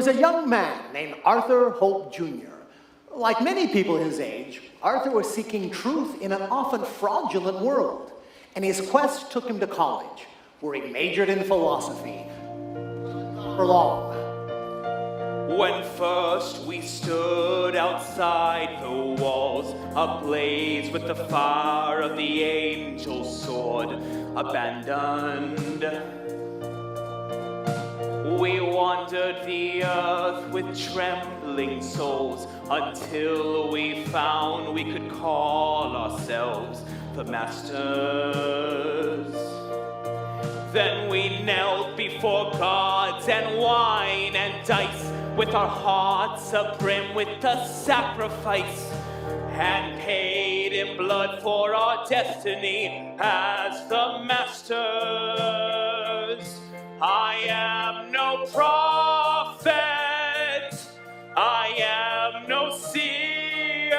was a young man named Arthur Hope Jr. Like many people his age, Arthur was seeking truth in an often fraudulent world, and his quest took him to college, where he majored in philosophy. For long. When first we stood outside the walls, ablaze with the fire of the angel's sword, abandoned, we wandered the earth with trembling souls until we found we could call ourselves the masters. Then we knelt before gods and wine and dice, with our hearts abrim with the sacrifice, and paid in blood for our destiny as the masters. I am no prophet, I am no seer,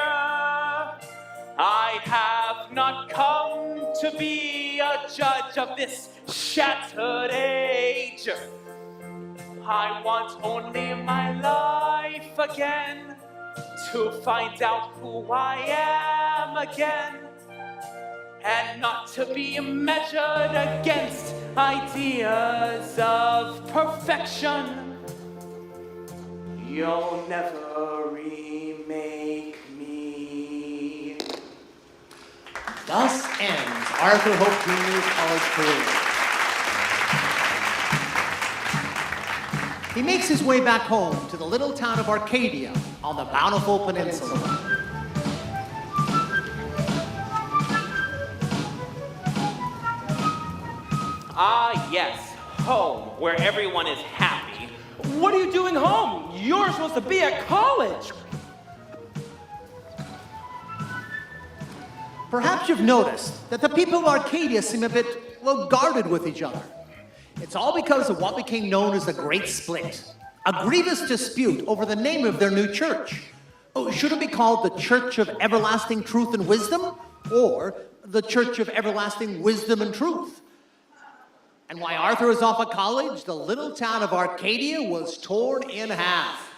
I have not come to be a judge of this shattered age. I want only my life again, to find out who I am again, and not to be measured against ideas of perfection. You'll never remake me. Thus ends Arthur Hope Jr.'s college career. He makes his way back home to the little town of Arcadia on the Bountiful Peninsula. Ah, yes, home, where everyone is happy. What are you doing home? You're supposed to be at college. Perhaps you've noticed that the people of Arcadia seem a bit, well, guarded with each other. It's all because of what became known as the Great Split, a grievous dispute over the name of their new church. Oh, should it be called the Church of Everlasting Truth and Wisdom, or the Church of Everlasting Wisdom and Truth? And while Arthur was off at college, the little town of Arcadia was torn in half.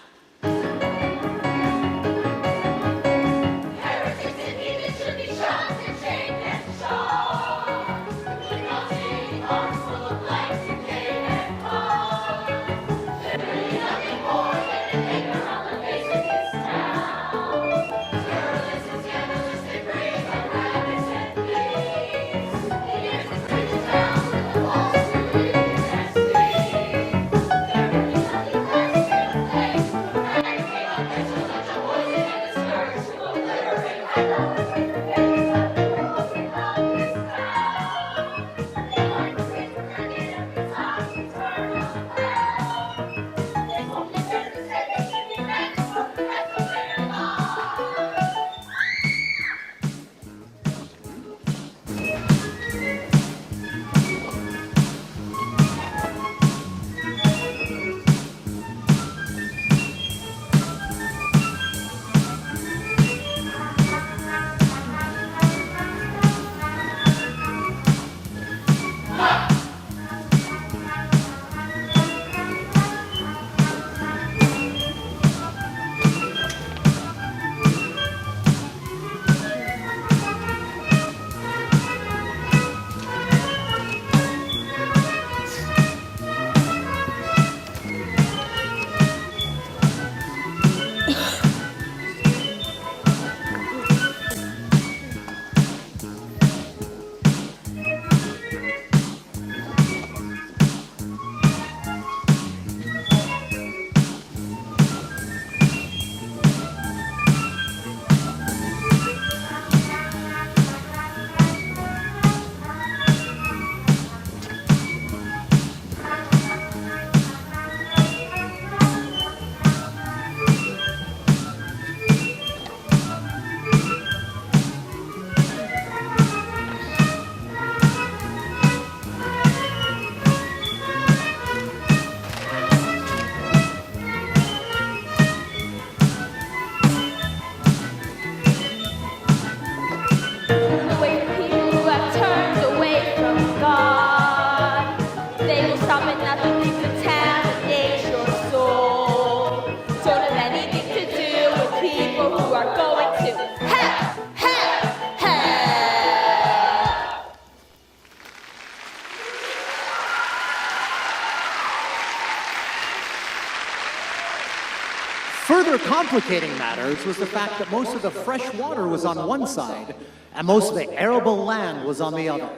Further complicating matters was the fact that most of the fresh water was on one side and most of the arable land was on the other.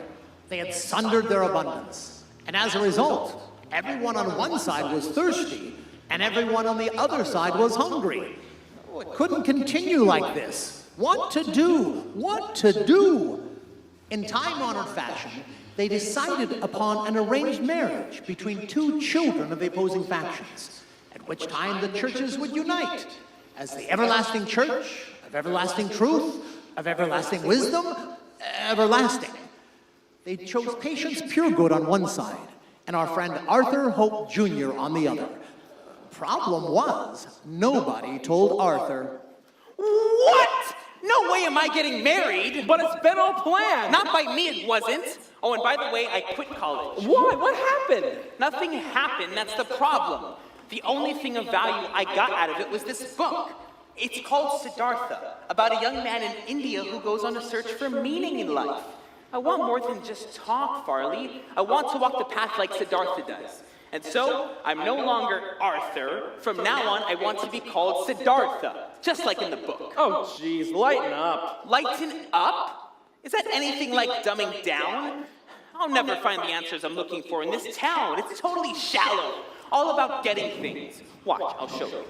They had sundered their abundance. And as a result, everyone on one side was thirsty and everyone on the other side was hungry. Oh, it couldn't continue like this. What to do? What to do? In time-honored fashion, they decided upon an arranged marriage between two children of the opposing factions, at which time the churches would unite as the everlasting church of everlasting truth, of everlasting wisdom, everlasting. They chose Patience Puregood on one side and our friend Arthur Hope Jr. on the other. Problem was, nobody told Arthur. What? No way am I getting married. But it's been all planned. Not by me, it wasn't. Oh, and by the way, I quit college. Why? What happened? Nothing happened, that's the problem. The only thing of value I got out of it was this book. It's called Siddhartha, about a young man in India who goes on a search for meaning in life. I want more than just talk, Farley. I want to walk the path like Siddhartha does. And so, I'm no longer Arthur. From now on, I want to be called Siddhartha, just like in the book. Oh, jeez, lighten up. Lighten up? Is that anything like dumbing down? I'll never find the answers I'm looking for in this town. It's totally shallow. All about getting things. Watch, I'll show you.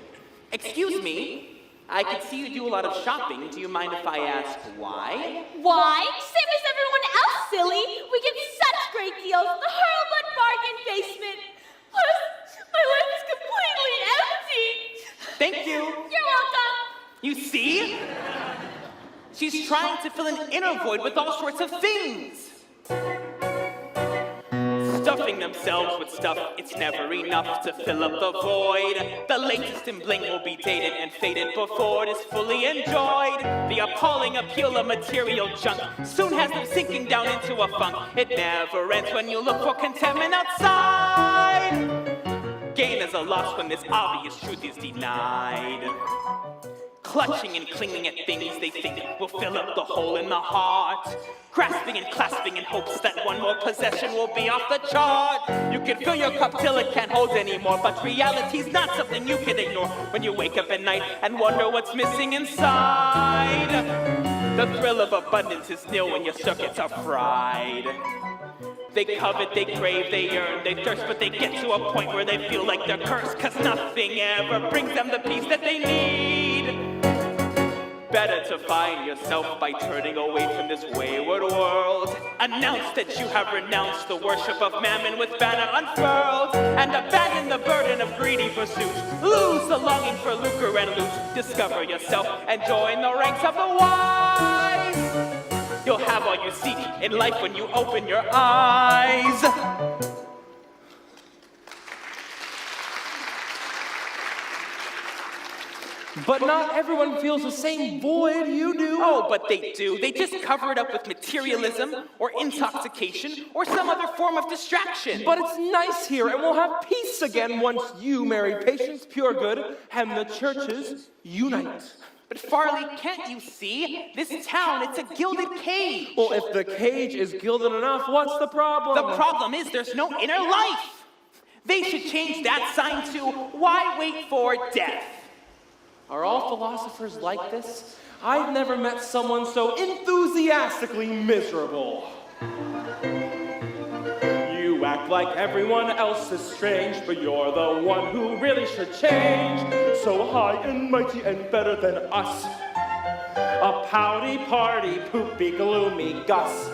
Excuse me. I can see you do a lot of shopping. Do you mind if I ask why? Why? Same as everyone else, silly. We get such great deals at the Hurlbut Bargain Basement. Plus, my life is completely empty. Thank you. You're welcome. You see? She's trying to fill an inner void with all sorts of things. Stuffing themselves with stuff, it's never enough to fill up the void. The latest in bling will be dated and faded before it is fully enjoyed. The appalling appeal of material junk soon has them sinking down into a funk. It never ends when you look for contentment outside. Gain is a loss when this obvious truth is denied. Clutching and clinging at things they think will fill up the hole in the heart. Grasping and clasping in hopes that one more possession will be off the chart. You can fill your cup till it can't hold anymore, but reality's not something you can ignore when you wake up at night and wonder what's missing inside. The thrill of abundance is nil when your circuits are fried. They covet, they crave, they yearn, they thirst, but they get to a point where they feel like they're cursed, 'cause nothing ever brings them the peace that they need. Better to find yourself by turning away from this wayward world. Announce that you have renounced the worship of mammon with banner unfurled, and abandon the burden of greedy pursuit. Lose the longing for lucre and loot. Discover yourself and join the ranks of the wise. You'll have all you seek in life when you open your eyes. But not everyone feels the same void you do. Oh, but they do. They just cover it up with materialism, or intoxication, or some other form of distraction. But it's nice here, and we'll have peace again once you marry Patience Puregood and the churches unite. But Farley, can't you see? This town, it's a gilded cage. Well, if the cage is gilded enough, what's the problem? The problem is there's no inner life. They should change that sign to, why wait for death? Are all philosophers like this? I've never met someone so enthusiastically miserable. You act like everyone else is strange, but you're the one who really should change. So high and mighty and better than us. A pouty party, poopy, gloomy Gus.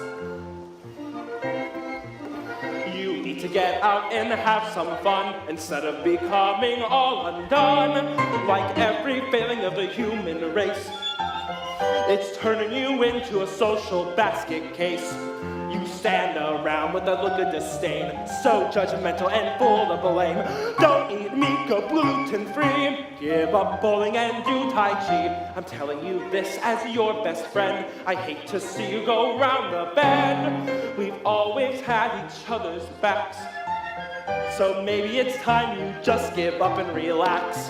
You need to get out and have some fun instead of becoming all undone. Like every failing of the human race, it's turning you into a social basket case. You stand around with a look of disdain, so judgmental and full of blame. Don't eat meat, go gluten-free. Give up bowling and do Tai Chi. I'm telling you this as your best friend. I hate to see you go round the bend. We've always had each other's backs, so maybe it's time you just give up and relax.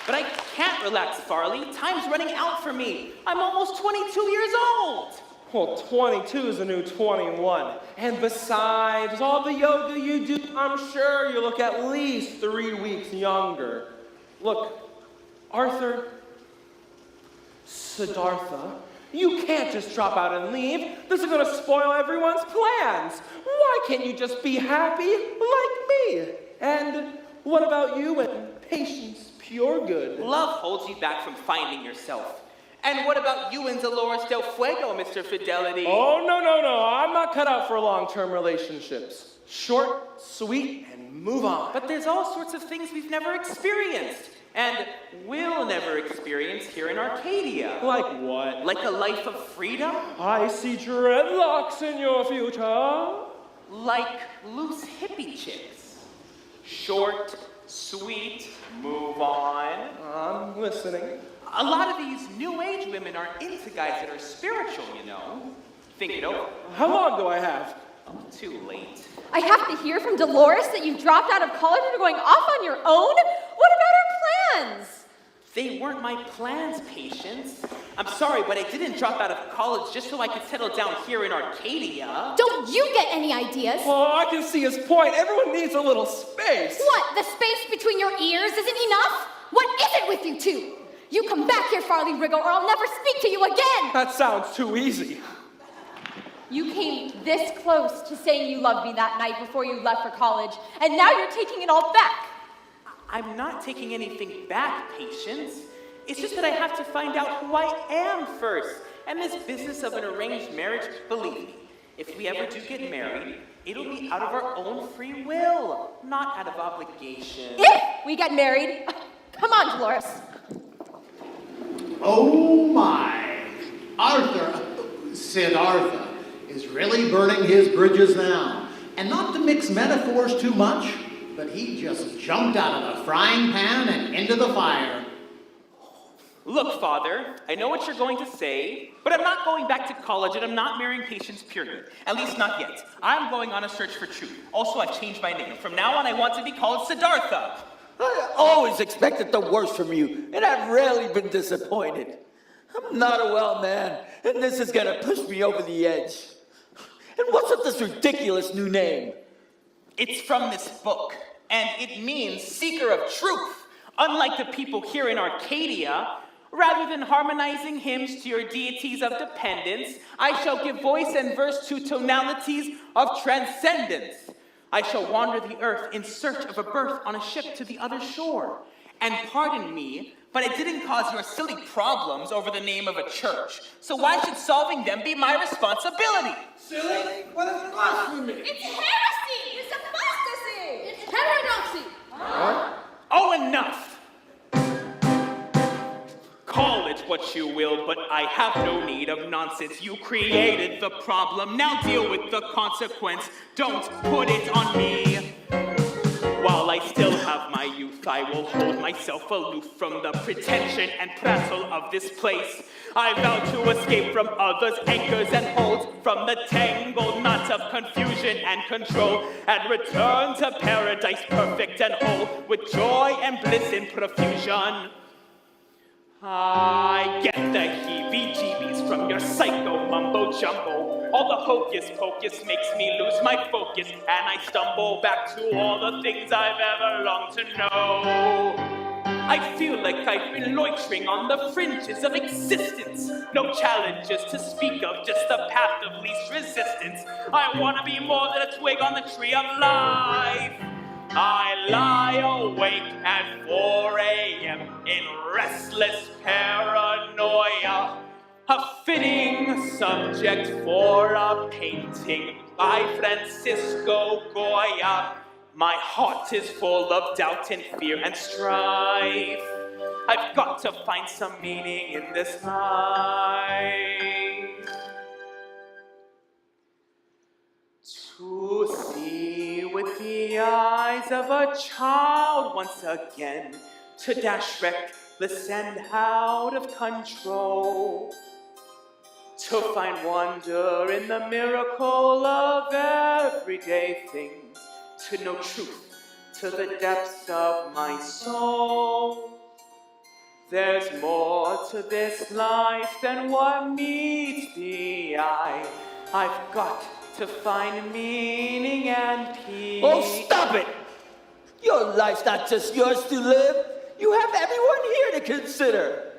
But I can't relax, Farley. Time's running out for me. I'm almost 22 years old. Well, 22 is the new 21. And besides all the yoga you do, I'm sure you look at least 3 weeks younger. Look, Arthur, Siddhartha, you can't just drop out and leave. This is going to spoil everyone's plans. Why can't you just be happy like me? And what about you and Patience Puregood? Love holds you back from finding yourself. And what about you and Dolores Del Fuego, Mr. Fidelity? Oh, no. I'm not cut out for long-term relationships. Short, sweet, and move on. But there's all sorts of things we've never experienced. And will never experience here in Arcadia. Like what? Like a life of freedom? I see dreadlocks in your future. Like loose hippie chicks. Short, sweet, move on. I'm listening. A lot of these new age women are into guys that are spiritual, you know. Think it over. How long do I have? Oh, too late. I have to hear from Dolores that you've dropped out of college and are going off on your own? What about our plans? They weren't my plans, Patience. I'm sorry, but I didn't drop out of college just so I could settle down here in Arcadia. Don't you get any ideas? Oh, I can see his point. Everyone needs a little space. What, the space between your ears isn't enough? What is it with you two? You come back here, Farley Riggle, or I'll never speak to you again! That sounds too easy. You came this close to saying you loved me that night before you left for college, and now you're taking it all back. I'm not taking anything back, Patience. It's just that I have to find out who I am first. And this business of an arranged marriage, believe me, if we ever do get married, it'll be out of our own free will, not out of obligation. If we get married, come on, Dolores. Oh my! Siddhartha is really burning his bridges now. And not to mix metaphors too much, but he just jumped out of the frying pan and into the fire. Look, Father, I know what you're going to say, but I'm not going back to college and I'm not marrying Patience Puregood. At least not yet. I'm going on a search for truth. Also, I've changed my name. From now on, I want to be called Siddhartha. I always expected the worst from you, and I've rarely been disappointed. I'm not a well man, and this is gonna push me over the edge. And what's with this ridiculous new name? It's from this book, and it means Seeker of Truth. Unlike the people here in Arcadia, rather than harmonizing hymns to your deities of dependence, I shall give voice and verse to tonalities of transcendence. I shall wander the earth in search of a berth on a ship to the other shore. And pardon me, but I didn't cause your silly problems over the name of a church. So why should solving them be my responsibility? Silly? What is blasphemy? It's heresy! It's apostasy! It's heterodoxy! Oh, enough! Call it what you will, but I have no need of nonsense. You created the problem, now deal with the consequence. Don't put it on me. While I still have my youth, I will hold myself aloof from the pretension and prattle of this place. I vow to escape from others' anchors and holds, from the tangled knot of confusion and control, and return to paradise perfect and whole, with joy and bliss in profusion. I get the heebie-jeebies from your psycho mumbo-jumbo. All the hocus-pocus makes me lose my focus, and I stumble back to all the things I've ever longed to know. I feel like I've been loitering on the fringes of existence. No challenges to speak of, just the path of least resistance. I want to be more than a twig on the tree of life. I lie awake at 4 a.m. in restless paranoia, a fitting subject for a painting by Francisco Goya. My heart is full of doubt and fear and strife. I've got to find some meaning in this life. To see with the eyes of a child once again, to dash reckless and out of control, to find wonder in the miracle of everyday things, to know truth to the depths of my soul. There's more to this life than what meets the eye. I've got to find meaning and peace. Oh, stop it! Your life's not just yours to live. You have everyone here to consider.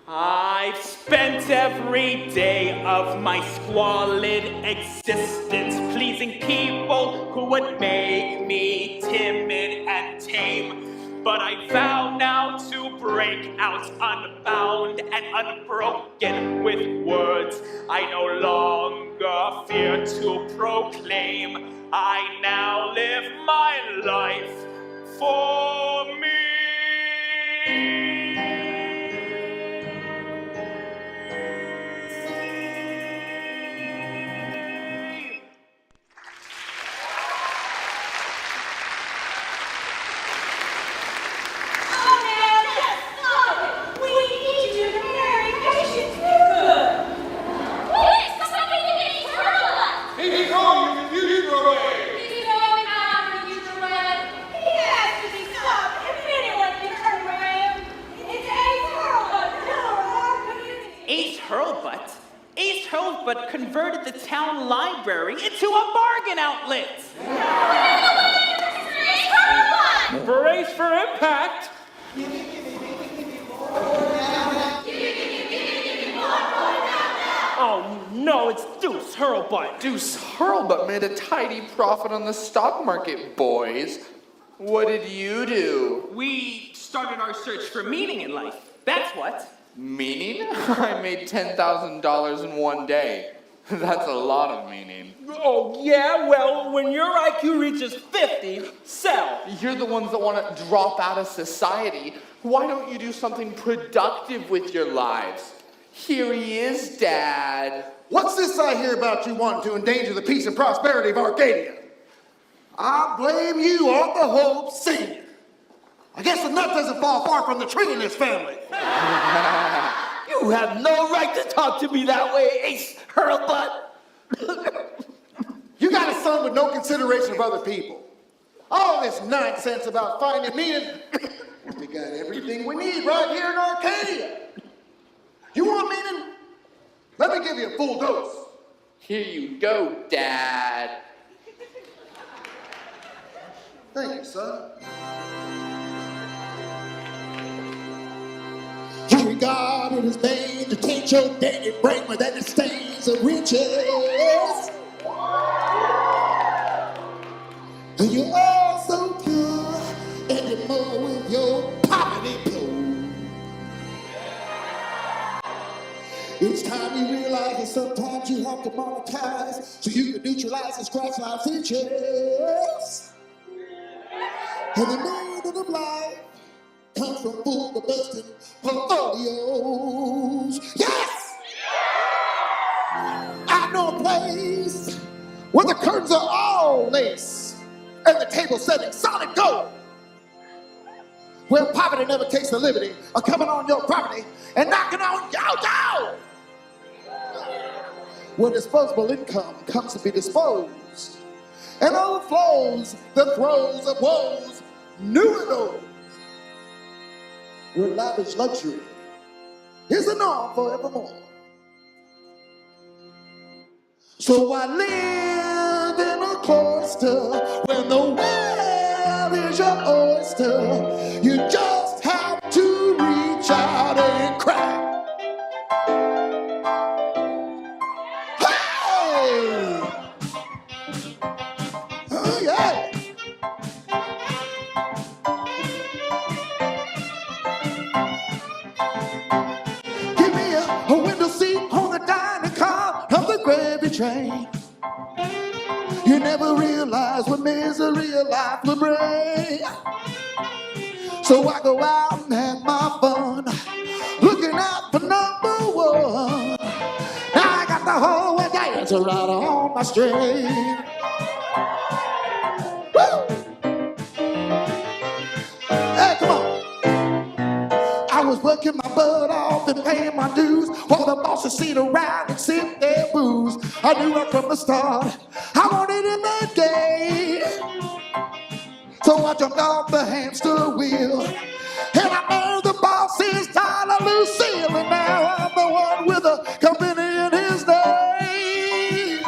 I've spent every day of my squalid existence pleasing people who would make me timid and tame. But I vow now to break out unbound and unbroken with words I no longer fear to proclaim. I now live my life for me. But converted the town library into a bargain outlet. Brace for impact. Oh no, it's Deuce Hurlbutt. Deuce Hurlbutt made a tidy profit on the stock market, boys. What did you do? We started our search for meaning in life. That's what. Meaning? I made $10,000 in one day. That's a lot of meaning. Oh yeah, well, when your IQ reaches 50, sell. You're the ones that want to drop out of society. Why don't you do something productive with your lives? Here he is, Dad. What's this I hear about you wanting to endanger the peace and prosperity of Arcadia? I blame you, Uncle Hope Sr. I guess the nut doesn't fall far from the tree in this family. You have no right to talk to me that way, Ace Hurlbutt. You got a son with no consideration of other people. All this nonsense about finding meaning, we got everything we need right here in Arcadia. You want meaning? Let me give you a full dose. Here you go, Dad. Thank you, son. You regard it as vain to taint your daily brain with any stains of riches. And you're all so pure, and you're more with your poverty pure. Each time you realize that sometimes you have to monetize so you can neutralize and scratch life's itches. And the meaning of life comes from full of busting portfolios. Yes! I know a place where the curtains are all lace and the table set in solid gold. Where poverty never takes the liberty of coming on your property and knocking on your door. Where disposable income comes to be disposed and overflows the throes of woes, new and old. Where lavish luxury is the norm forevermore. So I live in a cloister when the world is your oyster. You just have to reach out and cry. Hey! Oh yeah! A window seat on the dining car of the gravy train. You never realize what misery of life will bring. So I go out and have my fun, looking out for number one. Now I got the whole dancer right on my string. Woo! Hey, come on. I was working my butt off and paying my dues while the bosses sit around and sip their booze. I knew right from the start I wanted it that day. So I I jumped off the hamster wheel. And I married the boss's Tyler Lucille. And now I'm the one with a company in his name.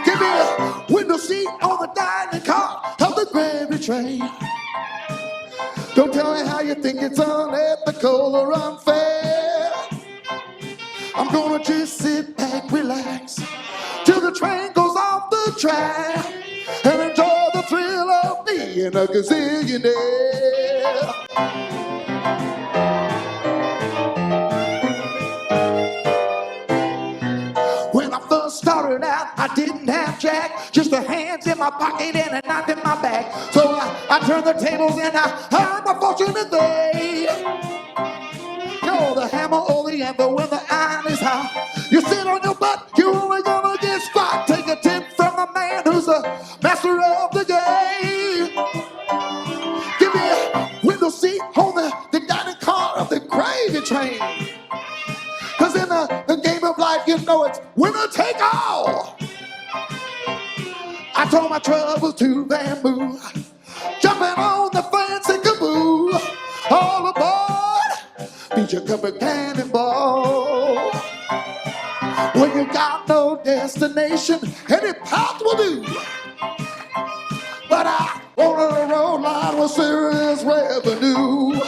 Give me a window seat on the dining car of the gravy train. Don't tell me how you think it's unethical or unfair. I'm gonna just sit back, relax, till the train goes off the track, and enjoy the thrill of being a gazillionaire. When I first started out, I didn't have jack, just the hands in my pocket and a knife in my back. So I turned the tables and I earned my fortune a day. You're the hammer or the anvil when the iron is hot. You sit on your butt, you're only gonna get squat. Take a tip from the man who's the master of the game. Give me a window seat on the dining car of the gravy train. Cause in the game of life, you know it's winner take all. I told my troubles to bamboo, jumping on the fancy caboose. All aboard, beat your cup of cannonball. When you got no destination, any path will do. But I wanted a road line with serious revenue.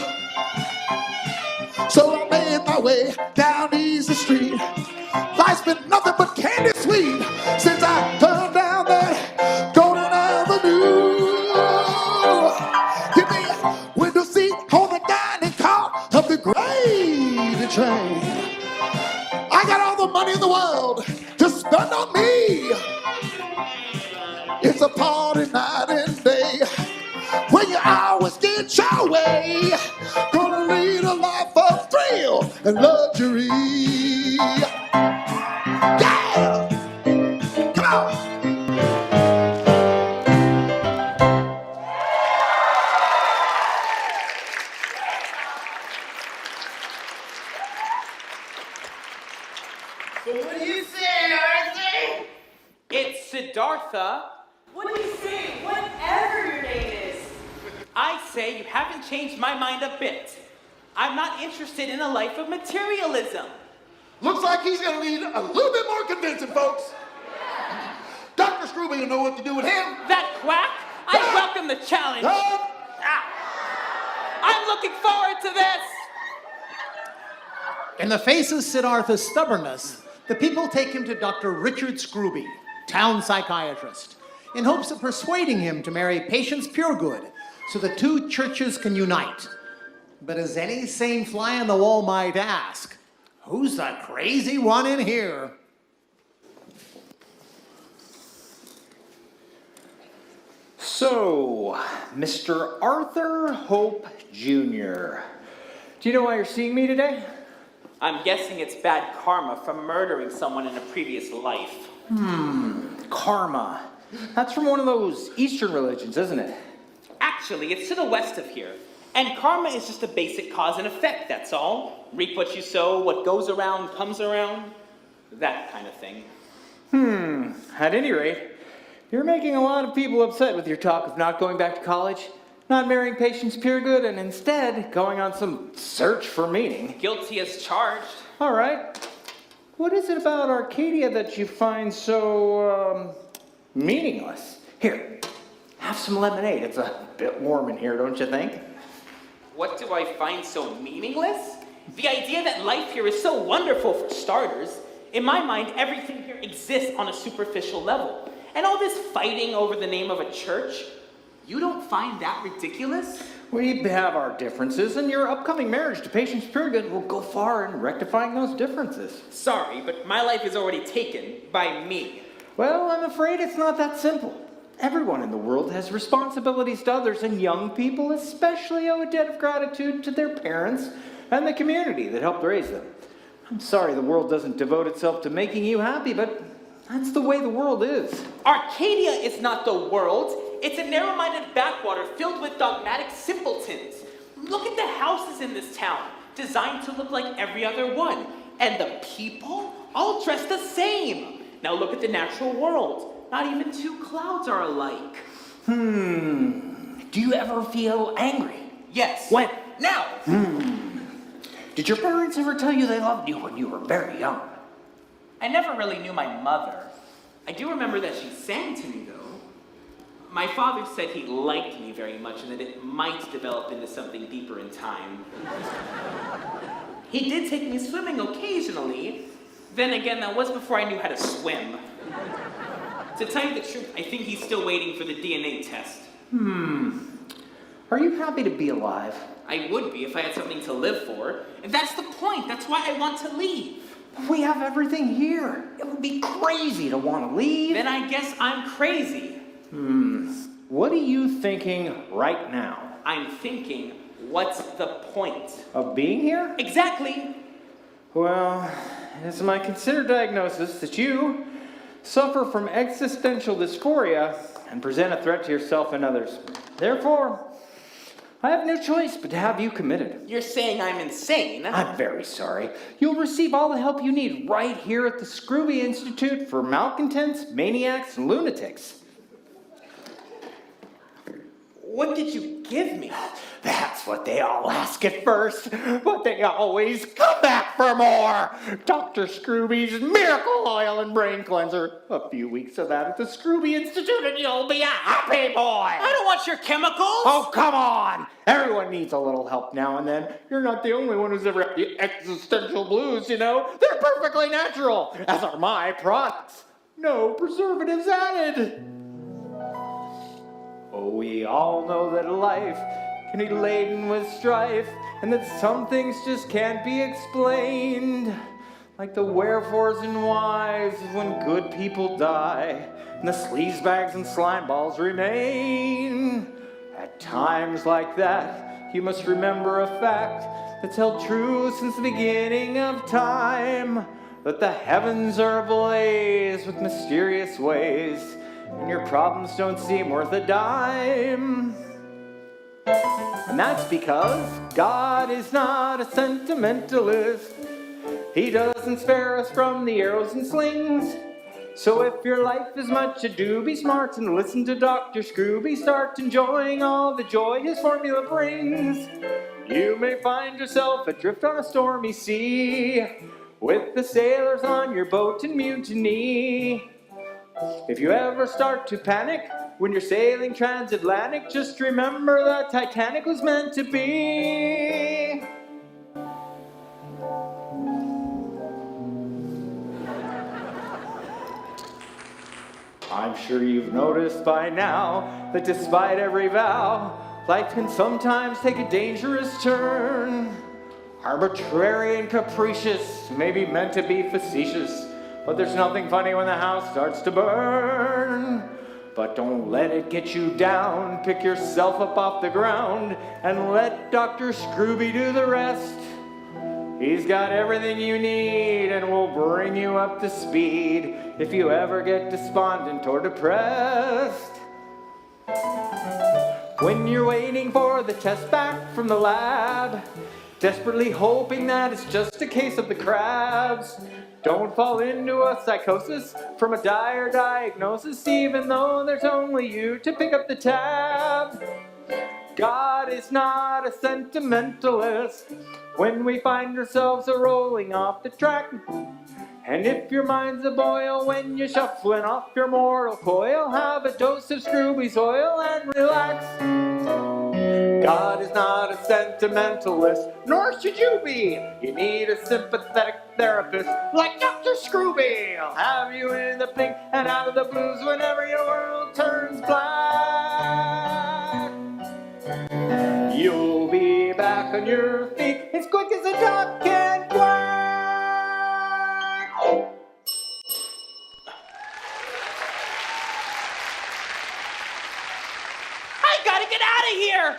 So I made my way down Easy Street. Life's been nothing but candy sweet since I turned down that Golden Avenue. Give me a window seat on the dining car of the gravy train. I got all the money in the world to spend on me. It's a party night and day when you always get your way. Gonna lead a life of thrill and luxury. Yeah! Come on! So what do you say, Arthur? It's Siddhartha. What do you say, whatever your name is? I say you haven't changed my mind a bit. I'm not interested in a life of materialism. Looks like he's gonna need a little bit more convincing, folks. Dr. Scrooby will know what to do with him. That quack? I welcome the challenge. I'm looking forward to this. In the face of Siddhartha's stubbornness, the people take him to Dr. Richard Scrooby, town psychiatrist, in hopes of persuading him to marry Patience Puregood so the two churches can unite. But as any sane fly on the wall might ask, who's the crazy one in here? So, Mr. Arthur Hope Jr., do you know why you're seeing me today? I'm guessing it's bad karma from murdering someone in a previous life. Karma. That's from one of those Eastern religions, isn't it? Actually, it's to the west of here. And karma is just a basic cause and effect, that's all. Reap what you sow, what goes around comes around. That kind of thing. At any rate, you're making a lot of people upset with your talk of not going back to college, not marrying Patience Puregood, and instead going on some search for meaning. Guilty as charged. All right. What is it about Arcadia that you find so, meaningless? Here, have some lemonade. It's a bit warm in here, don't you think? What do I find so meaningless? The idea that life here is so wonderful for starters. In my mind, everything here exists on a superficial level. And all this fighting over the name of a church, you don't find that ridiculous? We have our differences, and your upcoming marriage to Patience Puregood will go far in rectifying those differences. Sorry, but my life is already taken by me. Well, I'm afraid it's not that simple. Everyone in the world has responsibilities to others, and young people especially owe a debt of gratitude to their parents and the community that helped raise them. I'm sorry the world doesn't devote itself to making you happy, but that's the way the world is. Arcadia is not the world. It's a narrow-minded backwater filled with dogmatic simpletons. Look at the houses in this town, designed to look like every other one. And the people, all dressed the same. Now look at the natural world. Not even two clouds are alike. Do Do you ever feel angry? Yes. When? Now! Did your parents ever tell you they loved you when you were very young? I never really knew my mother. I do remember that she sang to me, though. My father said he liked me very much and that it might develop into something deeper in time. He did take me swimming occasionally. Then again, that was before I knew how to swim. To tell you the truth, I think he's still waiting for the DNA test. Are you happy to be alive? I would be if I had something to live for. And that's the point. That's why I want to leave. We have everything here. It would be crazy to want to leave. Then I guess I'm crazy. What are you thinking right now? I'm thinking, what's the point? Of being here? Exactly. Well, it's my considered diagnosis that you suffer from existential dysphoria and present a threat to yourself and others. Therefore, I have no choice but to have you committed. You're saying I'm insane? I'm very sorry. You'll receive all the help you need right here at the Scrooby Institute for Malcontents, Maniacs, and Lunatics. What did you give me? That's what they all ask at first, but they always come back for more. Dr. Scrooby's Miracle Oil and Brain Cleanser. A few weeks of that at the Scrooby Institute and you'll be a happy boy. I don't want your chemicals. Oh, come on. Everyone needs a little help now and then. You're not the only one who's ever had the existential blues, you know. They're perfectly natural, as are my products. No preservatives added. Oh, we all know that life can be laden with strife, and that some things just can't be explained. Like the wherefores and whys of when good people die, and the sleazebags and slime balls remain. At times like that, you must remember a fact that's held true since the beginning of time, that the heavens are ablaze with mysterious ways, and your problems don't seem worth a dime. And that's because God is not a sentimentalist. He doesn't spare us from the arrows and slings. So if your life is much ado, be smart and listen to Dr. Scrooby. Start enjoying all the joy his formula brings. You may find yourself adrift on a stormy sea, with the sailors on your boat in mutiny. If you ever start to panic when you're sailing transatlantic, just remember that Titanic was meant to be. I'm sure you've noticed by now that despite every vow, life can sometimes take a dangerous turn. Arbitrary and capricious, maybe meant to be facetious, but there's nothing funny when the house starts to burn. But don't let it get you down. Pick yourself up off the ground and let Dr. Scrooby do the rest. He's got everything you need and will bring you up to speed if you ever get despondent or depressed. When you're waiting for the test back from the lab, desperately hoping that it's just a case of the crabs, don't fall into a psychosis from a dire diagnosis, even though there's only you to pick up the tab. God is not a sentimentalist when we find ourselves rolling off the track. And if your mind's a boil when you're shuffling off your mortal coil, have a dose of Scrooby's oil and relax. God is not a sentimentalist, nor should you be. You need a sympathetic therapist like Dr. Scrooby. He'll have you in the pink and out of the blues whenever your world turns black. You'll be back on your feet as quick as a duck can quack. I gotta get out of here!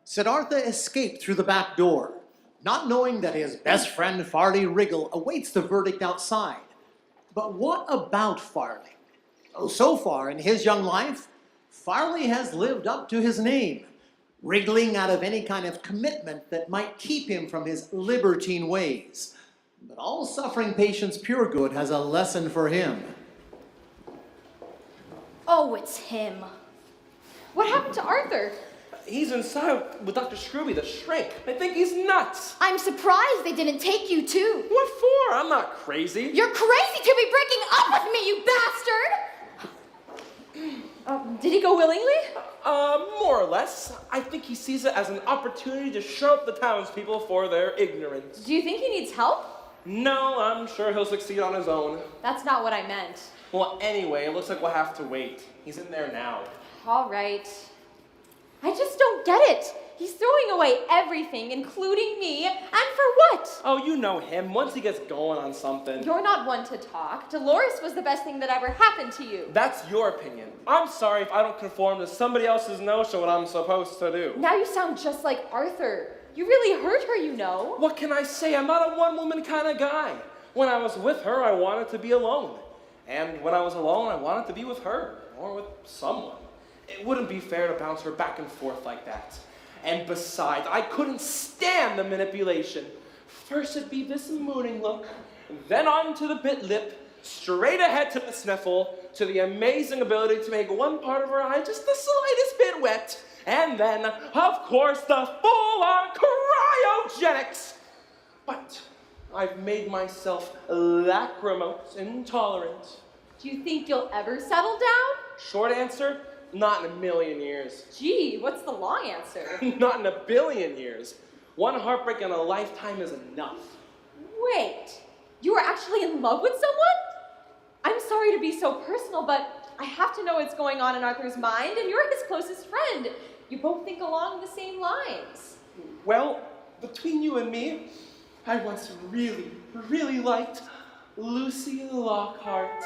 Siddhartha escaped through the back door, not knowing that his best friend Farley Wriggle awaits the verdict outside. But what about Farley? Oh, so far in his young life, Farley has lived up to his name, wriggling out of any kind of commitment that might keep him from his libertine ways. But all suffering patient's pure good has a lesson for him. Oh, it's him. What happened to Arthur? He's inside with Dr. Scrooby, the shrink. I think he's nuts. I'm surprised they didn't take you too. What for? I'm not crazy. You're crazy to be breaking up with me, you bastard! Did he go willingly? More or less. I think he sees it as an opportunity to show up the townspeople for their ignorance. Do you think he needs help? No, I'm sure he'll succeed on his own. That's not what I meant. Well, anyway, it looks like we'll have to wait. He's in there now. All right. I just don't get it. He's throwing away everything, including me, and for what? Oh, you know him. Once he gets going on something. You're not one to talk. Dolores was the best thing that ever happened to you. That's your opinion. I'm sorry if I don't conform to somebody else's notion of what I'm supposed to do. Now you sound just like Arthur. You really hurt her, you know. What can I say? I'm not a one-woman kind of guy. When I was with her, I wanted to be alone. And when I was alone, I wanted to be with her, or with someone. It wouldn't be fair to bounce her back and forth like that. And besides, I couldn't stand the manipulation. First it'd be this mooning look, then on to the bit lip, straight ahead to the sniffle, to the amazing ability to make one part of her eye just the slightest bit wet, and then, of course, the full-on cryogenics. But I've made myself lacrimose intolerant. Do you think you'll ever settle down? Short answer, not in a million years. Gee, what's the long answer? Not in a billion years. One heartbreak in a lifetime is enough. Wait, you are actually in love with someone? I'm sorry to be so personal, but I have to know what's going on in Arthur's mind, and you're his closest friend. You both think along the same lines. Well, between you and me, I once really, really liked Lucy Lockhart.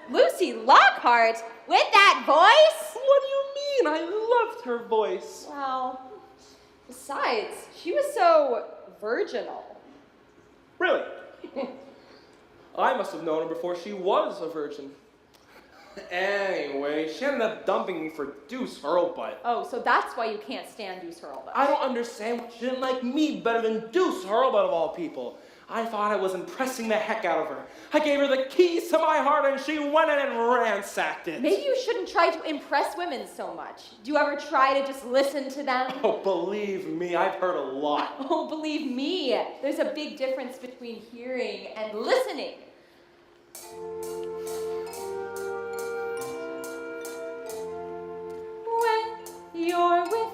Lucy Lockhart? With that voice? What do you mean? I loved her voice. Well, besides, she was so virginal. Really? I must have known her before she was a virgin. Anyway, she ended up dumping me for Deuce Hurlbutt. Oh, so that's why you can't stand Deuce Hurlbutt. I don't understand why she didn't like me better than Deuce Hurlbutt of all people. I thought I was impressing the heck out of her. I gave her the keys to my heart and she went in and ransacked it. Maybe you shouldn't try to impress women so much. Do you ever try to just listen to them? Oh, believe me, I've heard a lot. Oh, believe me, there's a big difference between hearing and listening. When you're with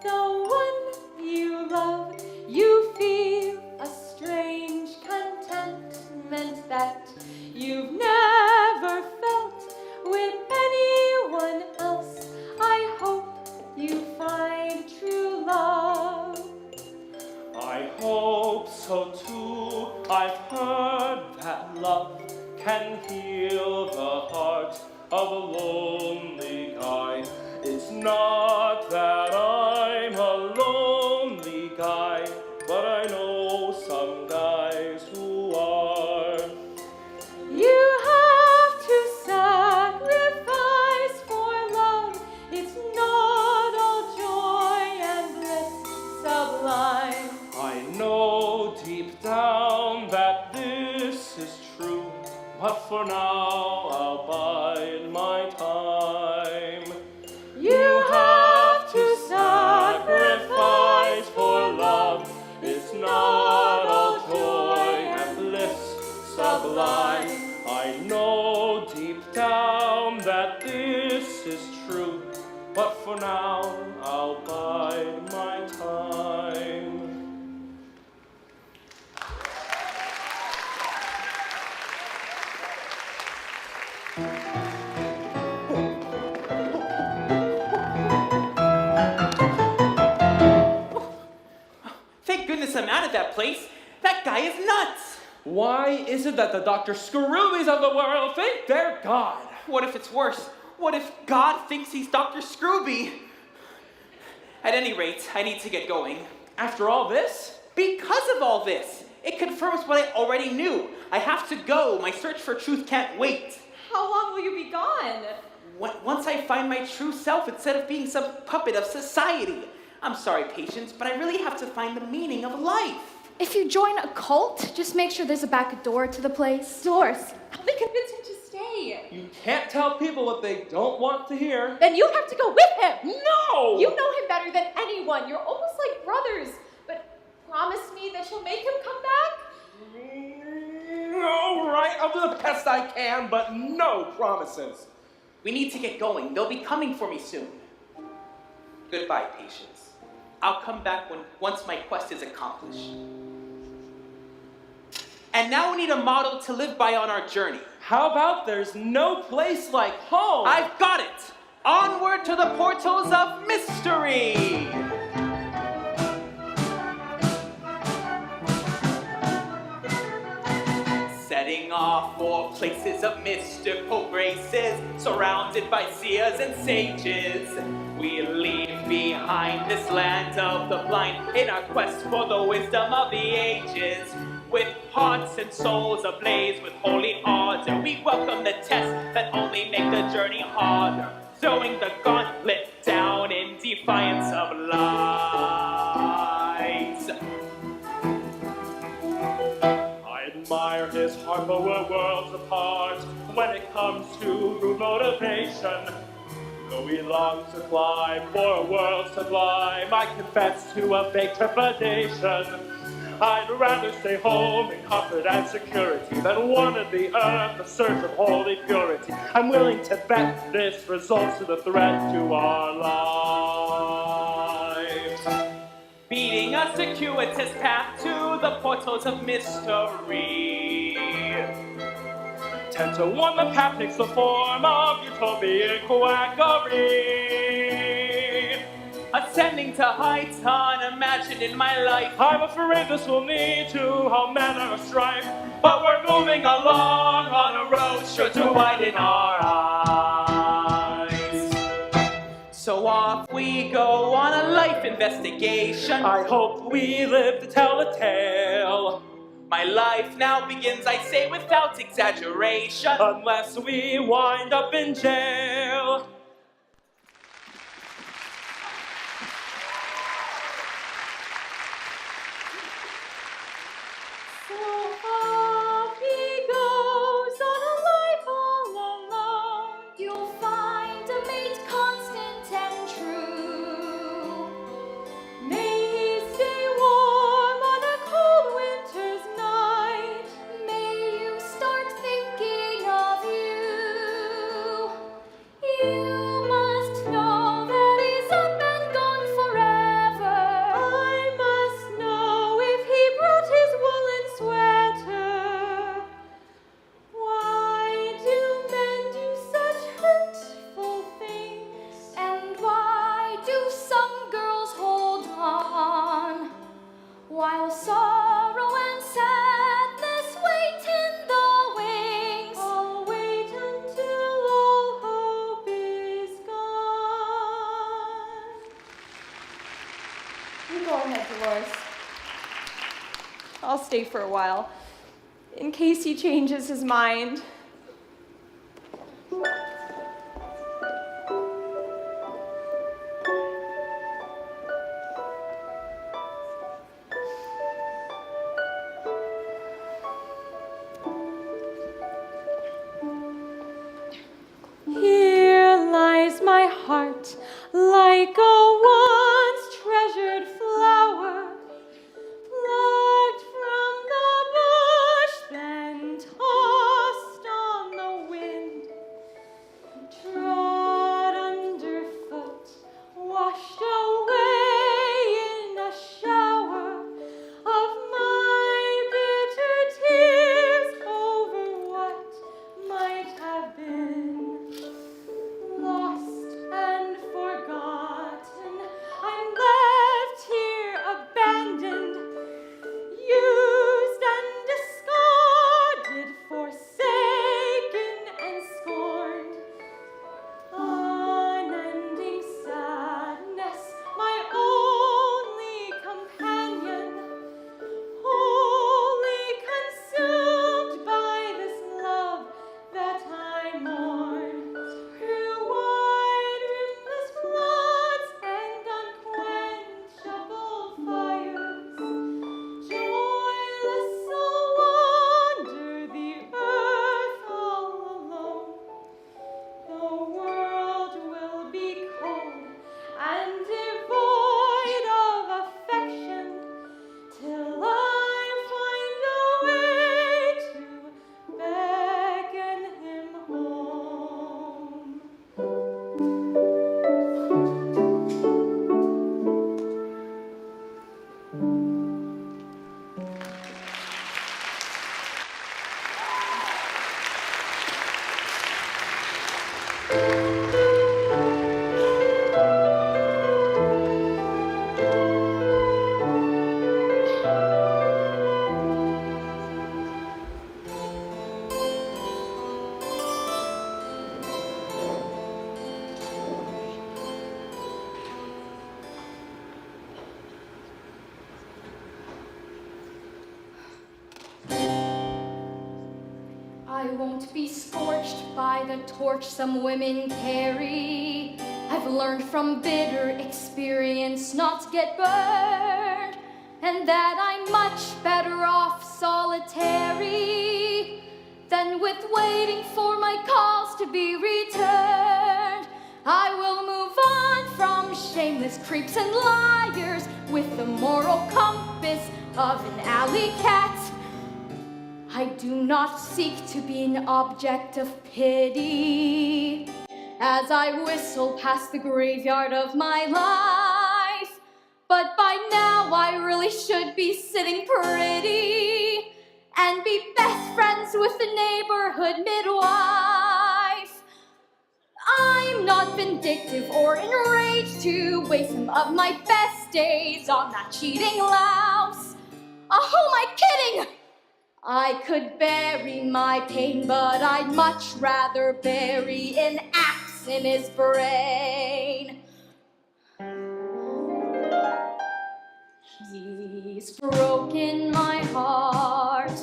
the one you love, you feel a strange contentment that you've never felt with anyone else. I hope you find true love. I hope so too. I've heard that love can heal the heart of a lonely guy. It's not that I'm a lonely guy, but I know some guys who are. You have to sacrifice for love. It's not all joy and bliss sublime. I know deep down that this is true, but for now I'll bide my time. You have to Sacrifice for love, it's not all joy and bliss sublime. I know deep down that this is true, but for now I'll bide my time. Thank goodness I'm out of that place. That guy is nuts. Why is it that the Dr. Scroobies of the world think they're God? What if it's worse? What if God thinks he's Dr. Scrooby? At any rate, I need to get going. After all this? Because of all this, it confirms what I already knew. I have to go. My search for truth can't wait. How long will you be gone? Once I find my true self instead of being some puppet of society, I'm sorry, Patience, but I really have to find the meaning of life. If you join a cult, just make sure there's a back door to the place. Doors, help me convince him to stay. You can't tell people what they don't want to hear. Then you have to go with him. No! You know him better than anyone. You're almost like brothers. But promise me that you'll make him come back. All right, I'll do the best I can, but no promises. We need to get going. They'll be coming for me soon. Goodbye, Patience. I'll come back once my quest is accomplished. And now we need a model to live by on our journey. How about there's no place like home? I've got it! Onward to the portals of mystery! Setting off for places of mystical graces, surrounded by seers and sages. We leave behind this land of the blind in our quest for the wisdom of the ages. With hearts and souls ablaze with holy ardor, we welcome the tests that only make the journey harder, throwing the gauntlet down in defiance of lies. I admire his heart, but we're worlds apart when it comes to rude motivation. Though we long to climb for a world sublime, I confess to a vague trepidation. I'd rather stay home in comfort and security than wander the earth, the search of holy purity. I'm willing to bet this results in a threat to our lives. Beating a circuitous path to the portals of mystery. 10 to 1, the path takes the form of utopian quackery. Ascending to heights unimagined in my life. I'm afraid this will lead to a manner of strife, but we're moving along on a road sure to widen our eyes. So off we go on a life investigation. I hope we live to tell the tale. My life now begins, I say without exaggeration. Unless we wind up in jail. So off he goes on a life all alone. You'll find a mate constant and true. May he stay warm on a cold winter's night. May you start thinking of you. You must know that he's up and gone forever. I must know if he brought his woolen sweater. Why do men do such hurtful things? And why do some girls hold on while sorrow and sadness wait in the wings? I'll wait until all hope is gone. You go ahead, Dolores. I'll stay for a while, in case he changes his mind. Here lies my heart, like a once treasured flower, plucked from the bush, then tossed on the wind, trod underfoot, washed away in a shower of my bitter tears over what might have been. Lost and forgotten, I'm left here abandoned, used and discarded, forsaken and scorned. Unending sadness I won't be scorched by the torch some women carry. I've learned from bitter experience not to get burned, and that I'm much better off solitary than with waiting for my calls to be returned. I will move on from shameless creeps and liars with the moral compass of an alley cat. I do not seek to be an object of pity as I whistle past the graveyard of my life. But by now I really should be sitting pretty and be best friends with the neighborhood midwife. I'm not vindictive or enraged to waste some of my best days on that cheating louse. Oh, who am I kidding? I could bury my pain, but I'd much rather bury an axe in his brain. He's broken my heart,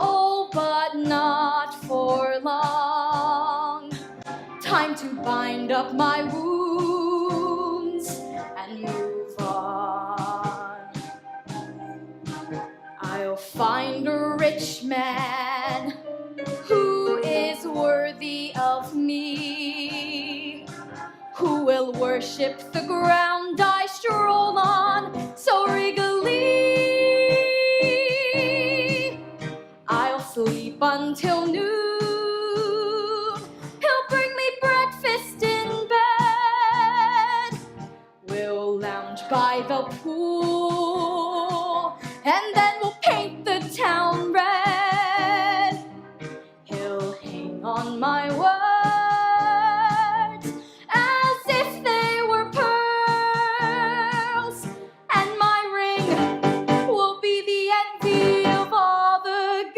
oh, but not for long. Time to bind up my wounds and move on. I'll find a rich man who is worthy of me, who will worship the ground I stroll on so regally. I'll sleep until noon. He'll bring me breakfast in bed. We'll lounge by the pool, and then we'll paint the town red. He'll hang on my words as if they were pearls, and my ring will be the envy of all the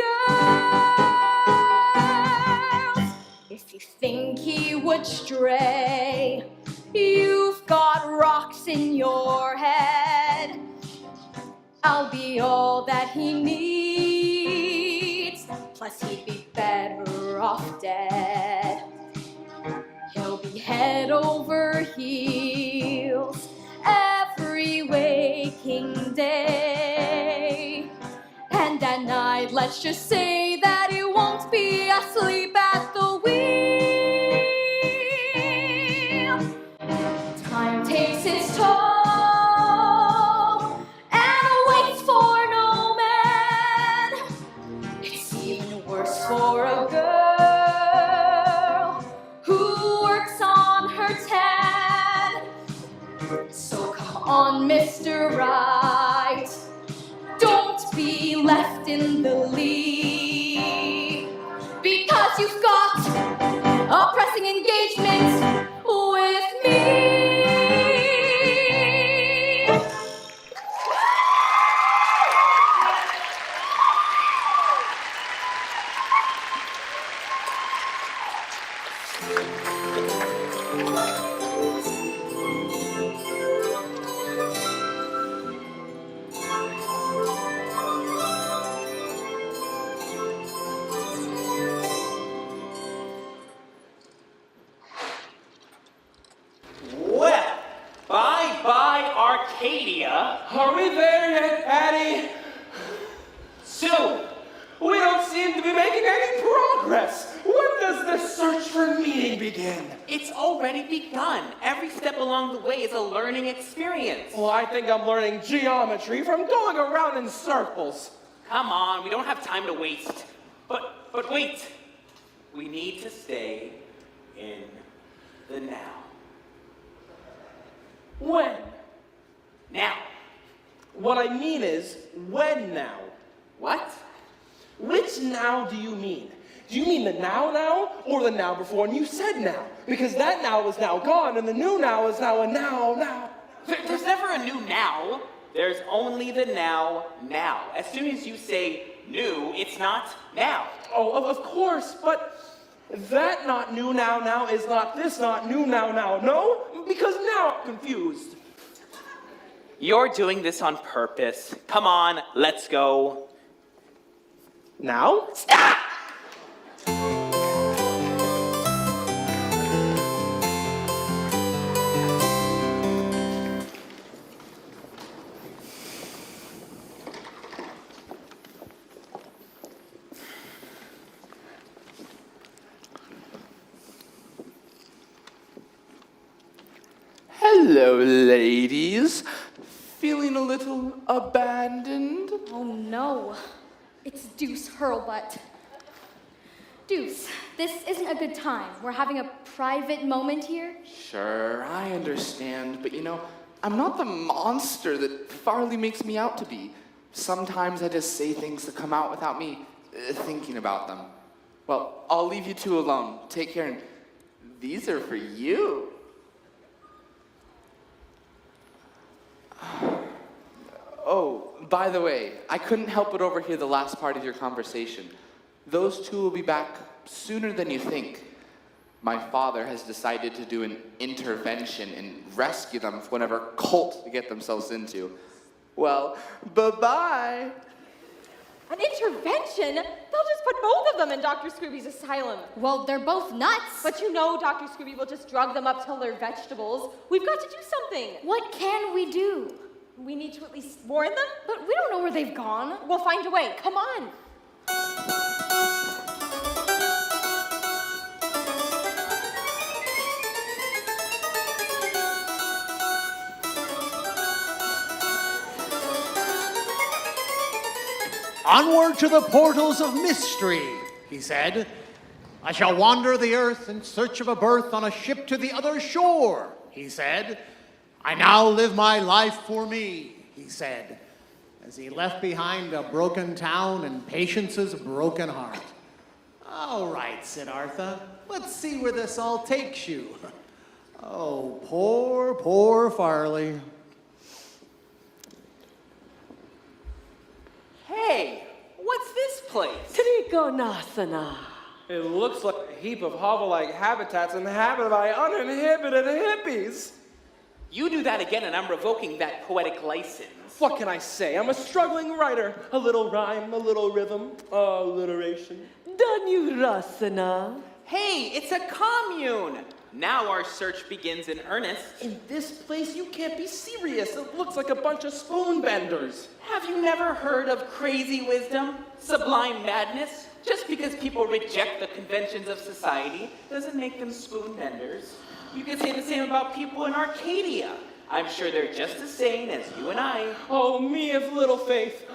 girls. If you think he would stray, you've got rocks in your head. I'll be all that he needs, plus he'd be better off dead. He'll be head over heels every waking day, and at night let's just say that he won't be asleep at the wheel. Time takes its toll for a girl who works on her tan. So come on, Mr. Right, don't be left in the lead, because you've got a pressing engagement with me. Are we there yet, Patty? Soon. We don't seem to be making any progress. When does this search for meaning begin? It's already begun. Every step along the way is a learning experience. Well, I think I'm learning geometry from going around in circles. Come on, we don't have time to waste. But wait. We need to stay in the now. When? Now. What I mean is, when now? What? Which now do you mean? Do you mean the now or the now before? And you said now, because that now is now gone, and the new now is now a now. There's never a new now. There's only the now. As soon as you say new, it's not now. Oh, of course, but that not new now is not this not new now. No? Because now I'm confused. You're doing this on purpose. Come on, let's go. Now? Stop! Hello, ladies. Feeling a little abandoned? Oh no, it's Deuce Hurlbutt. Deuce, this isn't a good time. We're having a private moment here. Sure, I understand, but I'm not the monster that Farley makes me out to be. Sometimes I just say things that come out without me thinking about them. Well, I'll leave you two alone. Take care, and these are for you. Oh, by the way, I couldn't help but overhear the last part of your conversation. Those two will be back sooner than you think. My father has decided to do an intervention and rescue them from whatever cult they get themselves into. Well, bye-bye. An intervention? They'll just put both of them in Dr. Scrooby's asylum. Well, they're both nuts. But Dr. Scrooby will just drug them up till they're vegetables. We've got to do something. What can we do? We need to at least warn them. But we don't know where they've gone. We'll find a way. Come on. Onward to the portals of mystery, he said. I shall wander the earth in search of a berth on a ship to the other shore, he said. I now live my life for me, he said, as he left behind a broken town and Patience's broken heart. All right, Siddhartha, let's see where this all takes you. Oh, poor, poor Farley. Hey, what's this place? Trikonasana. It looks like a heap of hovel-like habitats inhabited by uninhibited hippies. You do that again and I'm revoking that poetic license. What can I say? I'm a struggling writer. A little rhyme, a little rhythm, alliteration. Danurasana. Hey, it's a commune. Now our search begins in earnest. In this place, you can't be serious. It looks like a bunch of spoon benders. Have you never heard of crazy wisdom, sublime madness? Just because people reject the conventions of society doesn't make them spoon benders. You could say the same about people in Arcadia. I'm sure they're just as sane as you and I. Oh, me of little faith.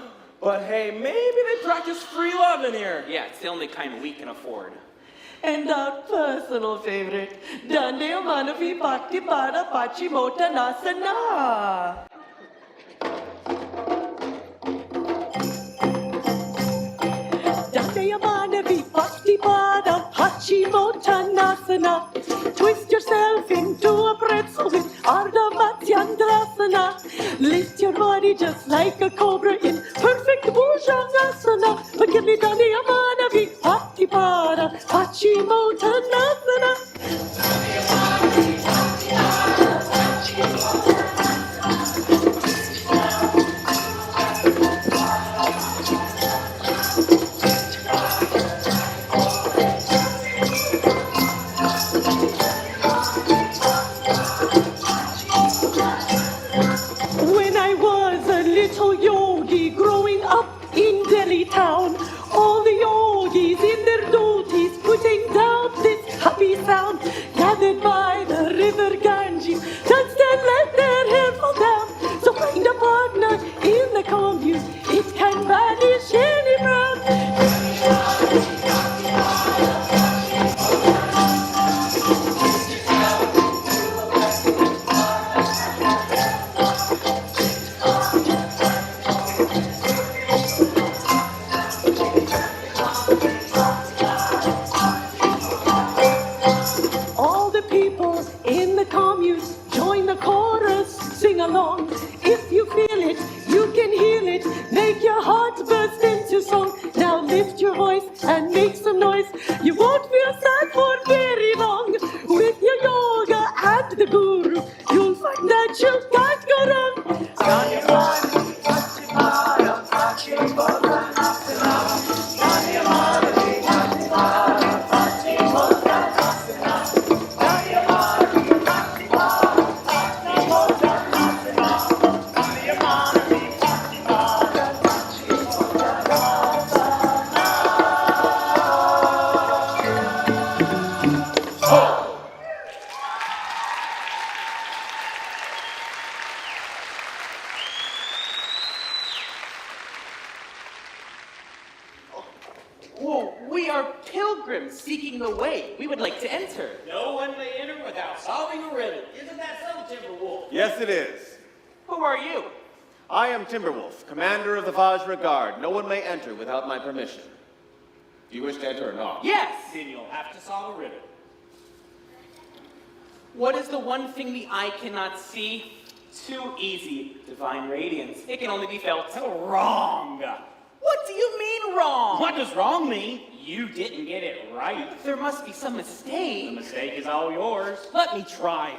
But hey, maybe they practice free love in here. Yeah, it's the only kind we can afford. And our personal favorite, Dande Manavi Bhakti Pada Pachimotanasana. Dande Manavi Bhakti Pada Pachimotanasana. Twist yourself into a pretzel with Ardha Matsyandrasana. Lift your body just like a cobra in perfect Bhujangasana. Forgive Dande Manavi Bhakti Pada Pachimotanasana. When I was a little yogi growing up in Delhi town, all the yogis in their dhotis putting down this happy sound, gathered by the river Ganges, danced and let their hair fall down. So find a partner in the commune, it can banish any frown. All the people pilgrims seeking the way we would like to enter. No one may enter without solving a riddle. Isn't that so, Timberwolf? Yes, it is. Who are you? I am Timberwolf, commander of the Vajra Guard. No one may enter without my permission. Do you wish to enter or not? Yes! Then you'll have to solve a riddle. What is the one thing the eye cannot see? Too easy. Divine radiance. It can only be felt. Wrong. What do you mean wrong? What does wrong mean? You didn't get it right. There must be some mistake. The mistake is all yours. Let me try.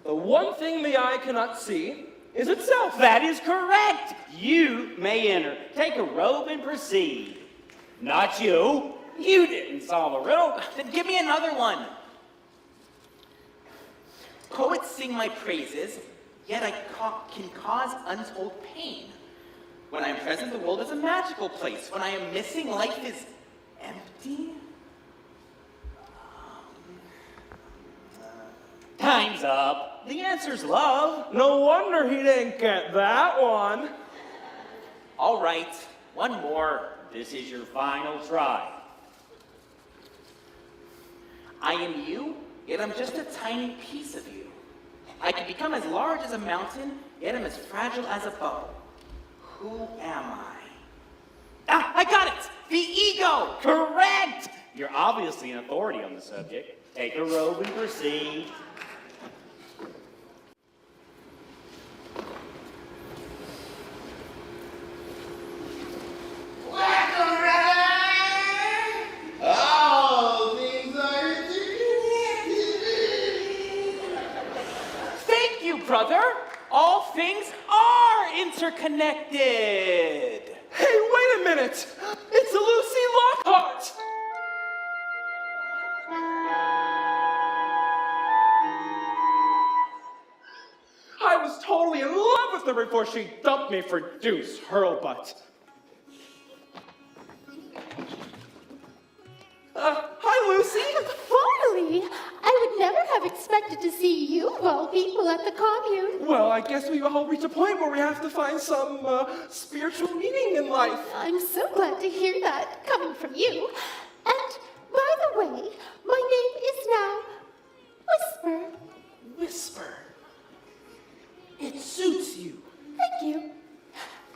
The one thing the eye cannot see is itself. That is correct. You may enter. Take a robe and proceed. Not you. You didn't solve a riddle. Then give me another one. Poets sing my praises, yet I can cause untold pain. When I am present, the world is a magical place. When I am missing, life is empty. Time's up. The answer's love. No wonder he didn't get that one. All right, one more. This is your final try. I am you, yet I'm just a tiny piece of you. I can become as large as a mountain, yet I'm as fragile as a bubble. Who am I? Ah, I got it! The ego! Correct! You're obviously an authority on the subject. Take a robe and proceed. Thank you, brother! All things are interconnected! Hey, wait a minute! It's Lucy Lockhart! I was totally in love with her before she dumped me for Deuce Hurlbutt. Hi, Lucy! Finally! I would never have expected to see you of all people at the commune. Well, I guess we all reach a point where we have to find some spiritual meaning in life. I'm so glad to hear that coming from you. And by the way, my name is now Whisper. Whisper. It suits you. Thank you.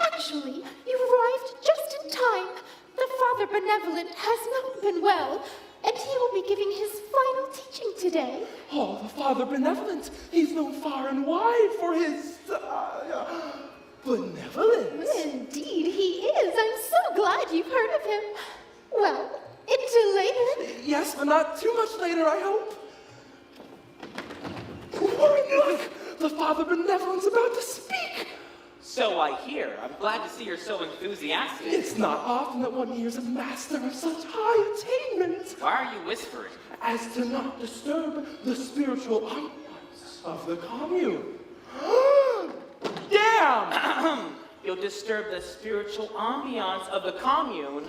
Actually, you arrived just in time. The Father Benevolent has not been well, and he will be giving his final teaching today. Oh, the Father Benevolent. He's known far and wide for his benevolence. Indeed, he is. I'm so glad you've heard of him. Well, until later. Yes, but not too much later, I hope. Oh, look! The Father Benevolent's about to speak. So I hear. I'm glad to see you're so enthusiastic. It's not often that one hears a master of such high attainment. Why are you whispering? As to not disturb the spiritual ambiance of the commune. Damn! You'll disturb the spiritual ambiance of the commune.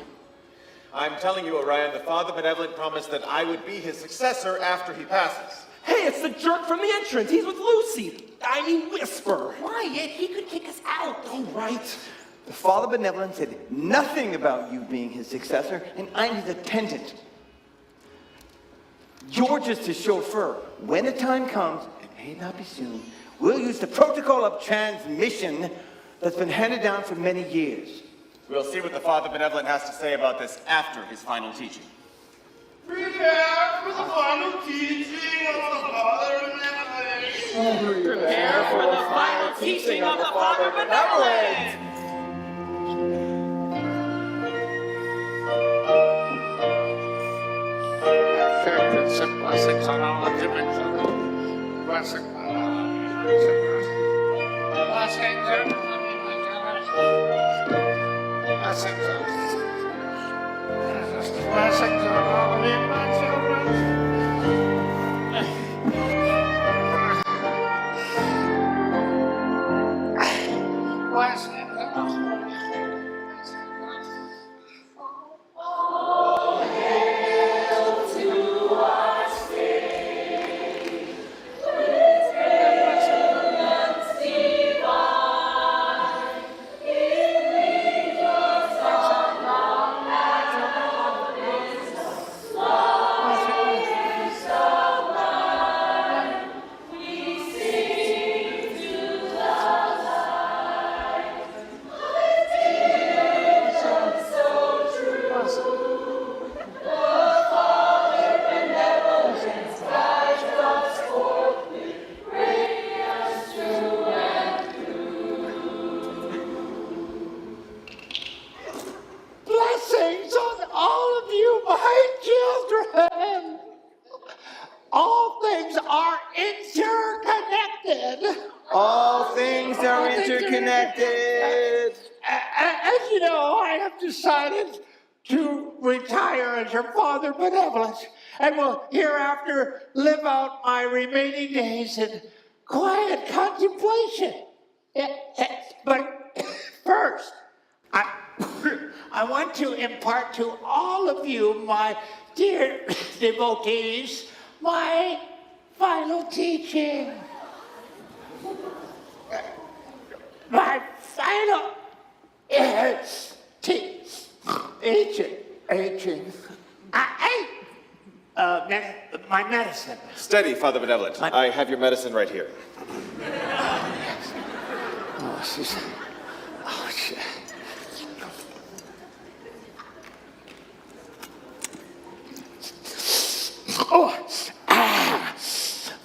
I'm telling you, Orion, the Father Benevolent promised that I would be his successor after he passes. Hey, it's the jerk from the entrance. He's with Lucy. I mean, Whisper. Quiet, he could kick us out. Oh, right. The Father Benevolent said nothing about you being his successor, and I'm his attendant. You're just his chauffeur. When the time comes, it may not be soon, we'll use the protocol of transmission that's been handed down for many years. We'll see what the Father Benevolent has to say about this after his final teaching. Prepare for the final teaching of the Father Benevolent. Prepare for the final teaching of the Father Benevolent. Blessings on all the dimensions. Blessings on all the dimensions. Blessings on all the dimensions. Blessings on blessings on all of you, my children. Blessings on all of you. All things are interconnected. As you know, I have decided to retire as your father benevolent and will hereafter live out my remaining days in quiet contemplation. But first, I want to impart to all of you, my dear devotees, my final teaching. My final teaching. My medicine. Steady, Father Benevolent. I have your medicine right here. Oh, shit.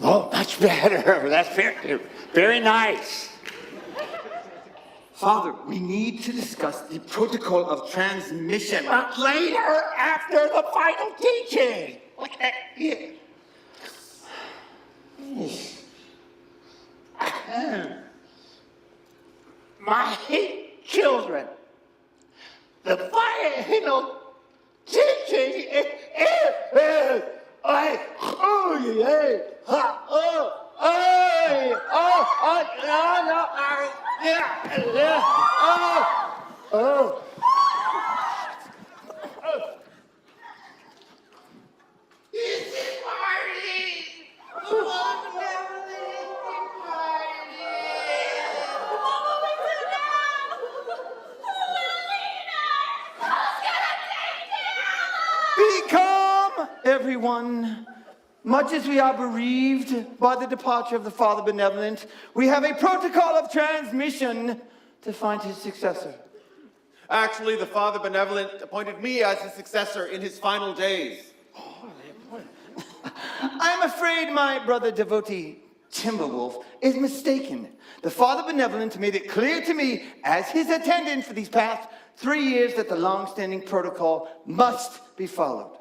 Oh, much better. That's very, very nice. Father, we need to discuss the protocol of transmission. But later, after the final teaching. My children, the final teaching is Be calm, everyone. Much as we are bereaved by the departure of the Father Benevolent, we have a protocol of transmission to find his successor. Actually, the Father Benevolent appointed me as his successor in his final days. I'm afraid my brother devotee, Timberwolf, is mistaken. The Father Benevolent made it clear to me, as his attendant for these past 3 years, that the long-standing protocol must be followed.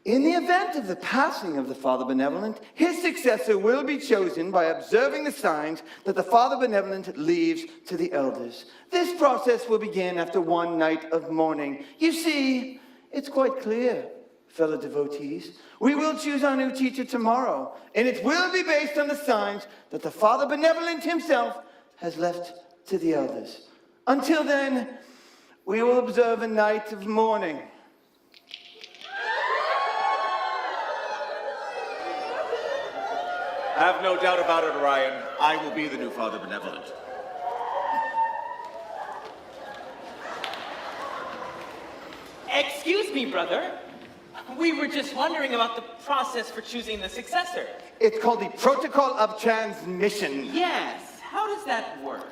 In the event of the passing of the Father Benevolent, his successor will be chosen by observing the signs that the Father Benevolent leaves to the elders. This process will begin after one night of mourning. You see, it's quite clear, fellow devotees. We will choose our new teacher tomorrow, and it will be based on the signs that the Father Benevolent himself has left to the elders. Until then, we will observe a night of mourning. Have no doubt about it, Orion. I will be the new Father Benevolent. Excuse me, brother. We were just wondering about the process for choosing the successor. It's called the protocol of transmission. Yes. How does that work?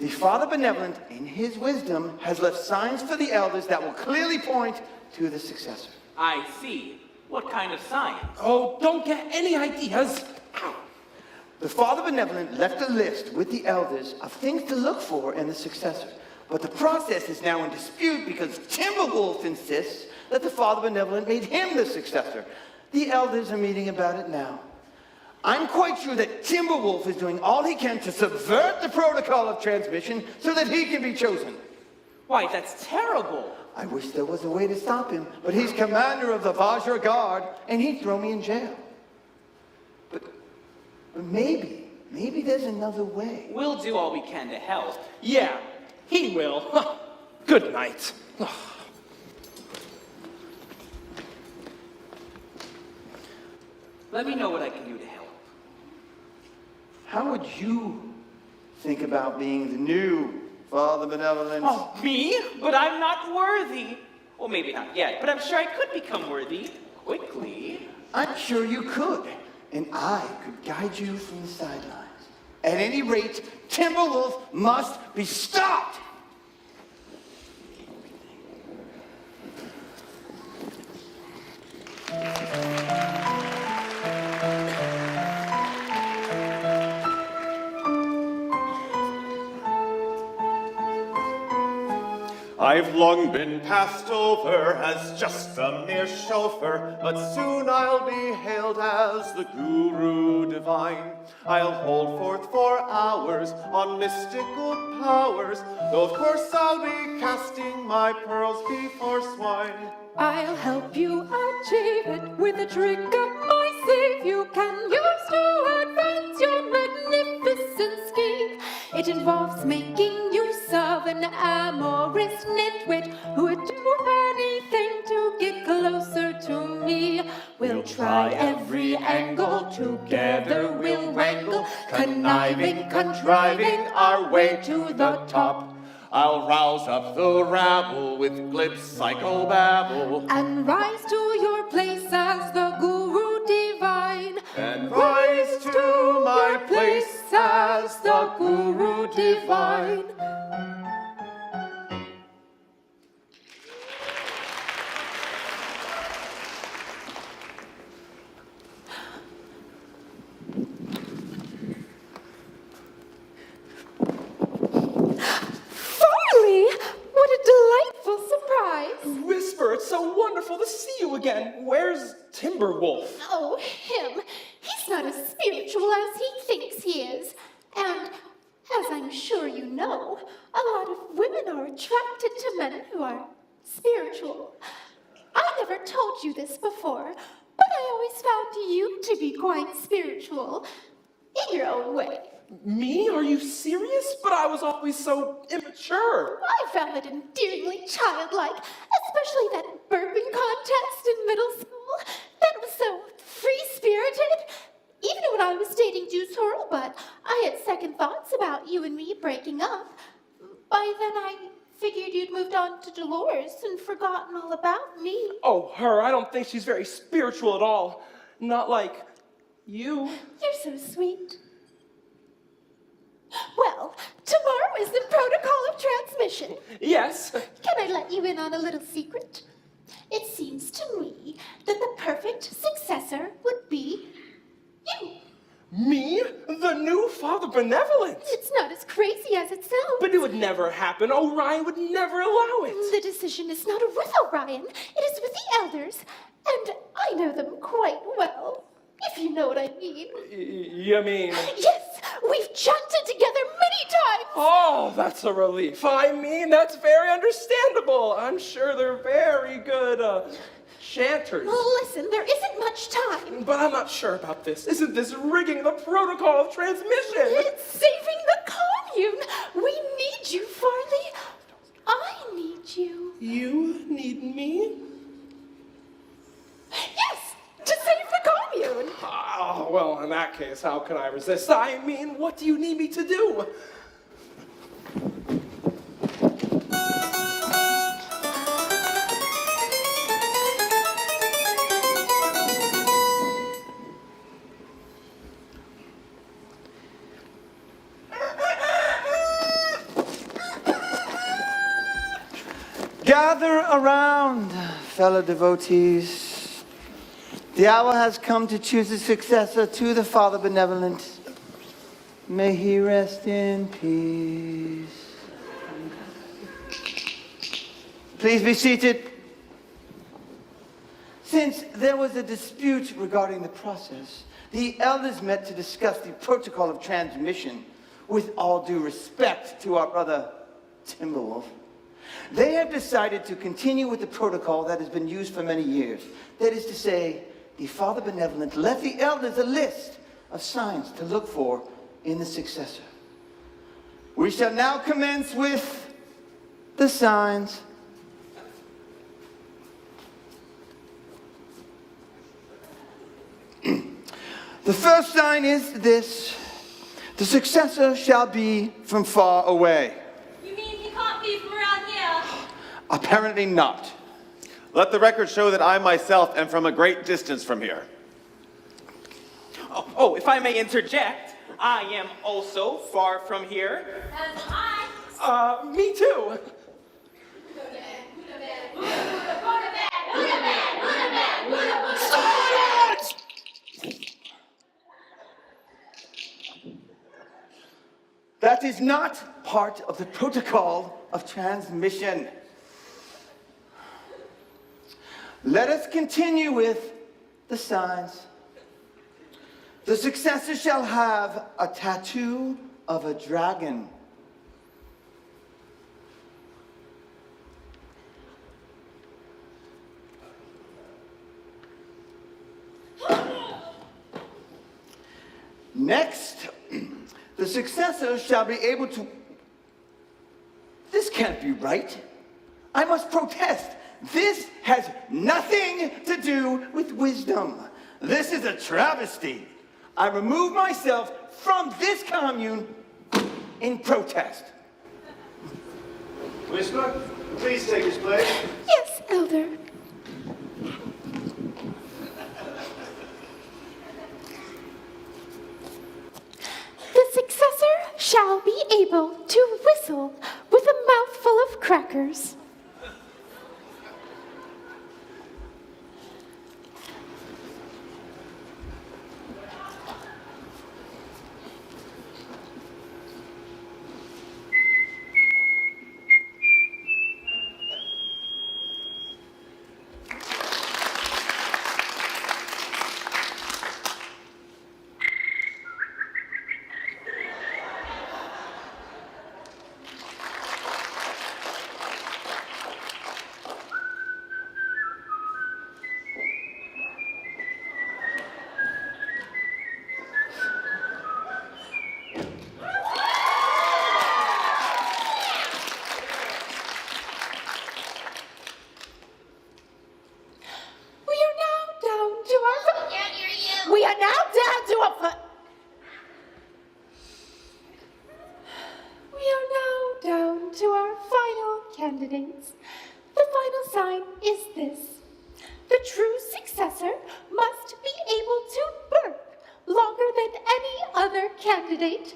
The Father Benevolent, in his wisdom, has left signs for the elders that will clearly point to the successor. I see. What kind of signs? Oh, don't get any ideas. The Father Benevolent left a list with the elders of things to look for in the successor. But the process is now in dispute because Timberwolf insists that the Father Benevolent made him the successor. The elders are meeting about it now. I'm quite sure that Timberwolf is doing all he can to subvert the protocol of transmission so that he can be chosen. Why, that's terrible. I wish there was a way to stop him, but he's commander of the Vajra Guard, and he'd throw me in jail. But maybe there's another way. We'll do all we can to help. Yeah, he will. Good night. Let me know what I can do to help. How would you think about being the new Father Benevolent? Oh, me? But I'm not worthy. Well, maybe not yet, but I'm sure I could become worthy quickly. I'm sure you could, and I could guide you from the sidelines. At any rate, Timberwolf must be stopped! I've long been passed over as just a mere chauffeur, but soon I'll be hailed as the Guru Divine. I'll hold forth for hours on mystical powers, though of course I'll be casting my pearls before swine. I'll help you achieve it with a trick up my sleeve you can use to advance your magnificent scheme. It involves making use of an amorous nitwit who would do anything to get closer to me. We'll try every angle, together we'll wrangle, conniving, contriving our way to the top. I'll rouse up the rabble with glib psychobabble, And rise to your place as the Guru Divine. and rise to my place as the Guru Divine. Farley, what a delightful surprise. Whisper, it's so wonderful to see you again. Where's Timberwolf? Oh, him. He's not as spiritual as he thinks he is. And, as I'm sure you know, a lot of women are attracted to men who are spiritual. I never told you this before, but I always found you to be quite spiritual, in your own way. Me? Are you serious? But I was always so immature. I found it endearingly childlike, especially that burping contest in middle school. That was so free-spirited. Even when I was dating Juice Hurl, but I had second thoughts about you and me breaking up. By then I figured you'd moved on to Dolores and forgotten all about me. Oh, her. I don't think she's very spiritual at all. Not like you. You're so sweet. Well, tomorrow is the protocol of transmission. Yes. Can I let you in on a little secret? It seems to me that the perfect successor would be you. Me? The new Father Benevolent? It's not as crazy as it sounds. But it would never happen. Orion would never allow it. The decision is not with Orion. It is with the elders. And I know them quite well, if you know what I mean. You mean? Yes, we've chatted together many times. Oh, that's a relief. I mean, that's very understandable. I'm sure they're very good chanters. Listen, there isn't much time. But I'm not sure about this. Isn't this rigging the protocol of transmission? It's saving the commune. We need you, Farley. I need you. You need me? Yes, to save the commune. Oh, well, in that case, how can I resist? I mean, what do you need me to do? Gather around, fellow devotees. The hour has come to choose a successor to the Father Benevolent. May he rest in peace. Please be seated. Since there was a dispute regarding the process, the elders met to discuss the protocol of transmission. With all due respect to our brother Timberwolf, they have decided to continue with the protocol that has been used for many years. That is to say, the Father Benevolent left the elders a list of signs to look for in the successor. We shall now commence with the signs. The first sign is this: the successor shall be from far away. You mean he can't be from around here? Apparently not. Let the record show that I myself am from a great distance from here. Oh, if I may interject, I am also far from here. As am I. Me too. That is not part of the protocol of transmission. Let us continue with the signs. The successor shall have a tattoo of a dragon. Next, the successor shall be able to... This can't be right. I must protest. This has nothing to do with wisdom. This is a travesty. I remove myself from this commune in protest. Whisper, please take his place. Yes, Elder. The successor shall be able to whistle with a mouthful of crackers. We are now down to a our final candidates. The final sign is this. The true successor must be able to burp longer than any other candidate.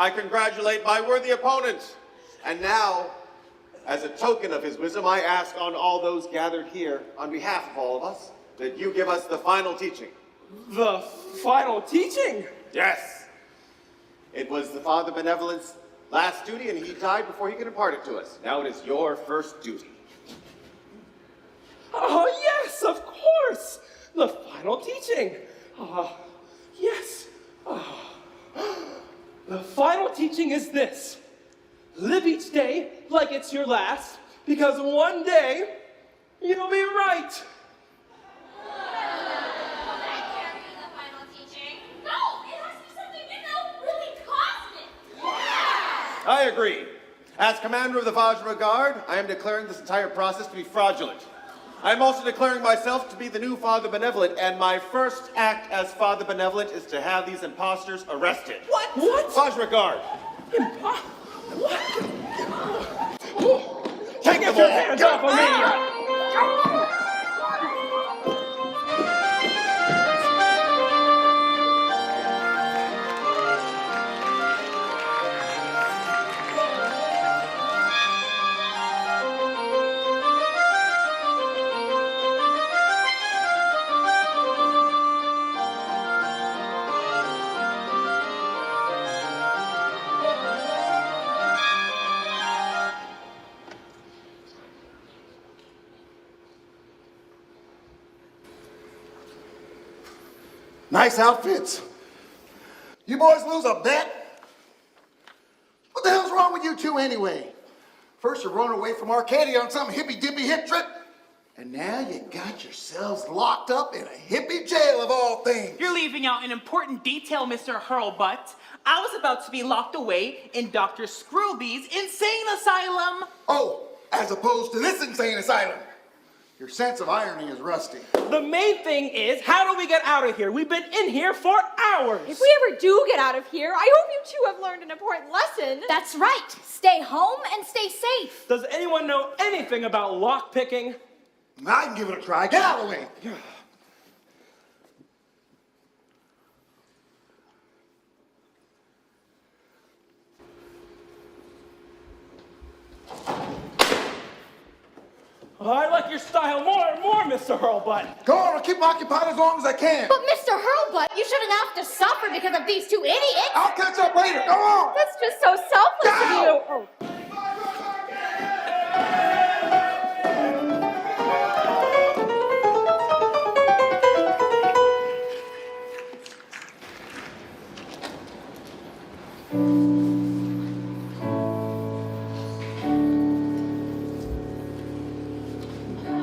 I congratulate my worthy opponent. And now, as a token of his wisdom, I ask on all those gathered here, on behalf of all of us, that you give us the final teaching. The final teaching? Yes. It was the Father Benevolent's last duty, and he died before he could impart it to us. Now it is your first duty. Oh, yes, of course. The final teaching. Yes. The final teaching is this. Live each day like it's your last, because one day you'll be right. I agree. As commander of the Vajra Guard, I am declaring this entire process to be fraudulent. I am also declaring myself to be the new Father Benevolent, and my first act as Father Benevolent is to have these imposters arrested. What? Vajra Guard. What? Take Get your hands off of me! Nice outfits. You boys lose a bet? What the hell's wrong with you two anyway? First you run away from Arcadia on some hippy-dippy hip trip, and now you got yourselves locked up in a hippie jail of all things. You're leaving out an important detail, Mr. Hurlbutt. I was about to be locked away in Dr. Scrooby's insane asylum. Oh, as opposed to this insane asylum. Your sense of irony is rusty. The main thing is, how do we get out of here? We've been in here for hours. If we ever do get out of here, I hope you two have learned an important lesson. That's right. Stay home and stay safe. Does anyone know anything about lockpicking? I can give it a try. Get out of the way. I like your style more and more, Mr. Hurlbutt. Go on, I'll keep them occupied as long as I can. But Mr. Hurlbutt, you shouldn't have to suffer because of these two idiots. I'll catch up later. Go on. That's just so selfless of you. Oh.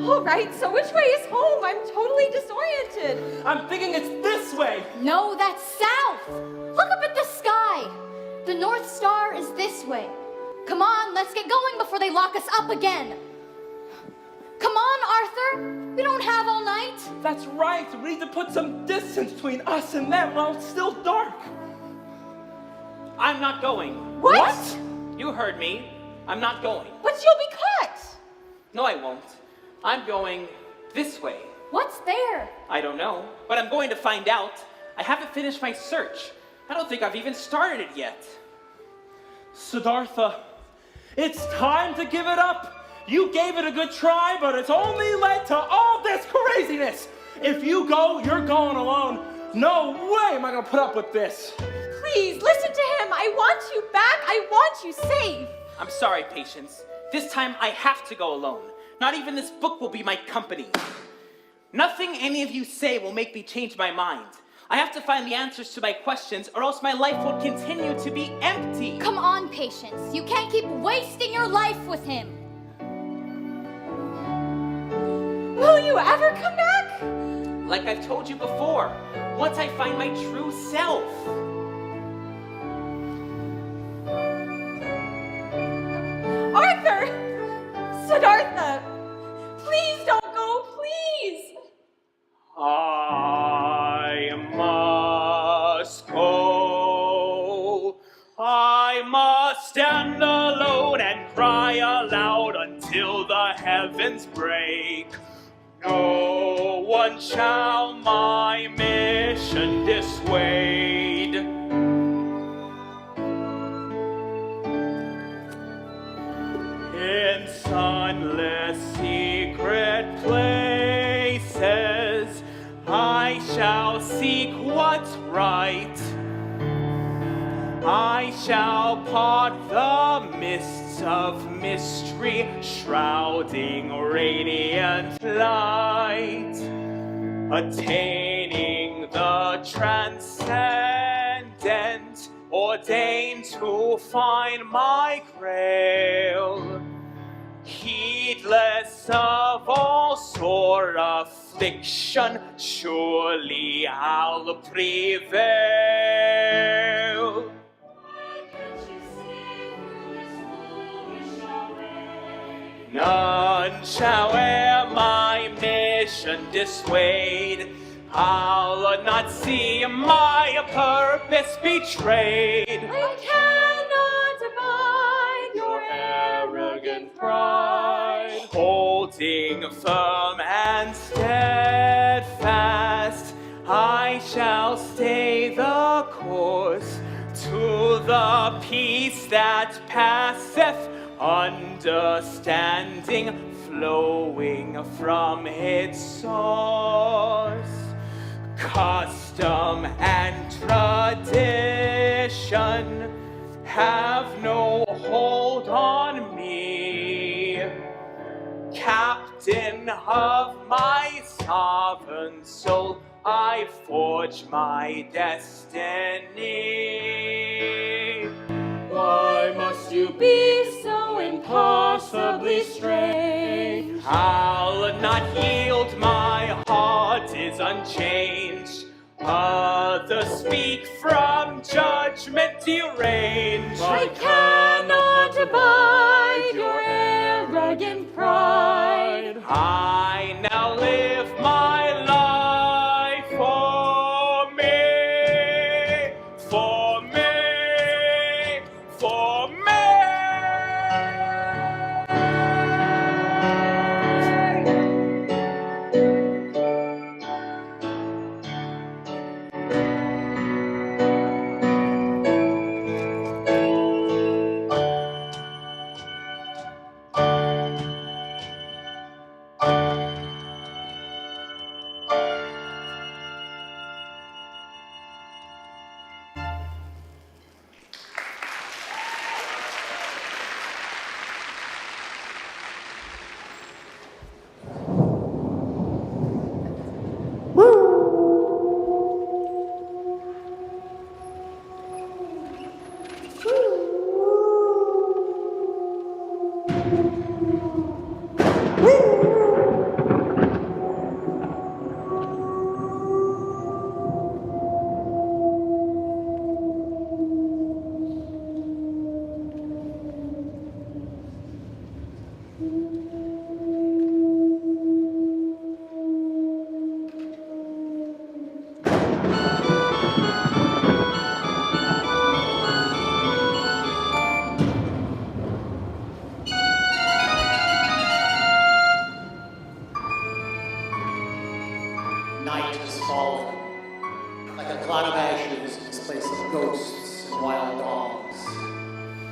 All right, so which way is home? I'm totally disoriented. I'm thinking it's this way. No, that's south. Look up at the sky. The North Star is this way. Come on, let's get going before they lock us up again. Come on, Arthur. We don't have all night. That's right. We need to put some distance between us and them while it's still dark. I'm not going. What? You heard me. I'm not going. But you'll be cut. No, I won't. I'm going this way. What's there? I don't know, but I'm going to find out. I haven't finished my search. I don't think I've even started it yet. Siddhartha, it's time to give it up. You gave it a good try, but it's only led to all this craziness. If you go, you're going alone. No way am I going to put up with this. Please, listen to him. I want you back. I want you safe. I'm sorry, Patience. This time I have to go alone. Not even this book will be my company. Nothing any of you say will make me change my mind. I have to find the answers to my questions, or else my life will continue to be empty. Come on, Patience. You can't keep wasting your life with him. Will you ever come back? Like I've told you before, once I find my true self. Arthur! Siddhartha! Please don't go, please! I must go. I must stand alone and cry aloud until the heavens break. No one shall my mission dissuade. In sunless secret places, I shall seek what's right. I shall part the mists of mystery, shrouding radiant light, attaining the transcendent, ordained to find my grail. Heedless of all sore affliction, surely I'll prevail. None shall e'er my mission dissuade. I'll not see my purpose betrayed. I cannot abide your arrogant pride. Holding firm and steadfast, I shall stay the course to the peace that passeth understanding, flowing from its source. Custom and tradition have no hold on me. Captain of my sovereign soul, I forge my destiny. Why must you be so impossibly strange? I'll not yield, my heart is unchanged. Others speak from judgment deranged. I cannot abide your arrogant pride. I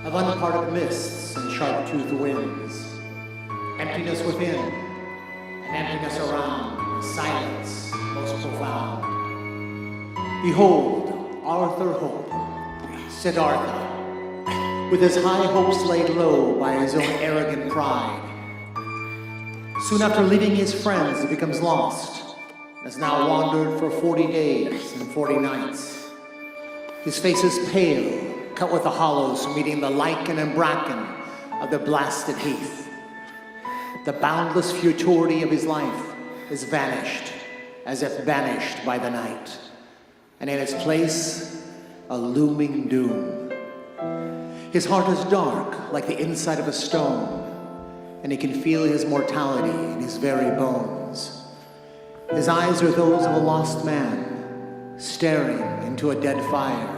of unparted mists and sharp-toothed winds, emptiness within, and emptiness around, and silence most profound. Behold, Arthur Hope, Siddhartha, with his high hopes laid low by his own arrogant pride. Soon after leaving his friends, he becomes lost, has now wandered for 40 days and 40 nights. His face is pale, cut with the hollows from eating the lichen and bracken of the blasted heath. The boundless futurity of his life is vanished, as if banished by the night. And in its place, a looming doom. His heart is dark, like the inside of a stone, and he can feel his mortality in his very bones. His eyes are those of a lost man, staring into a dead fire,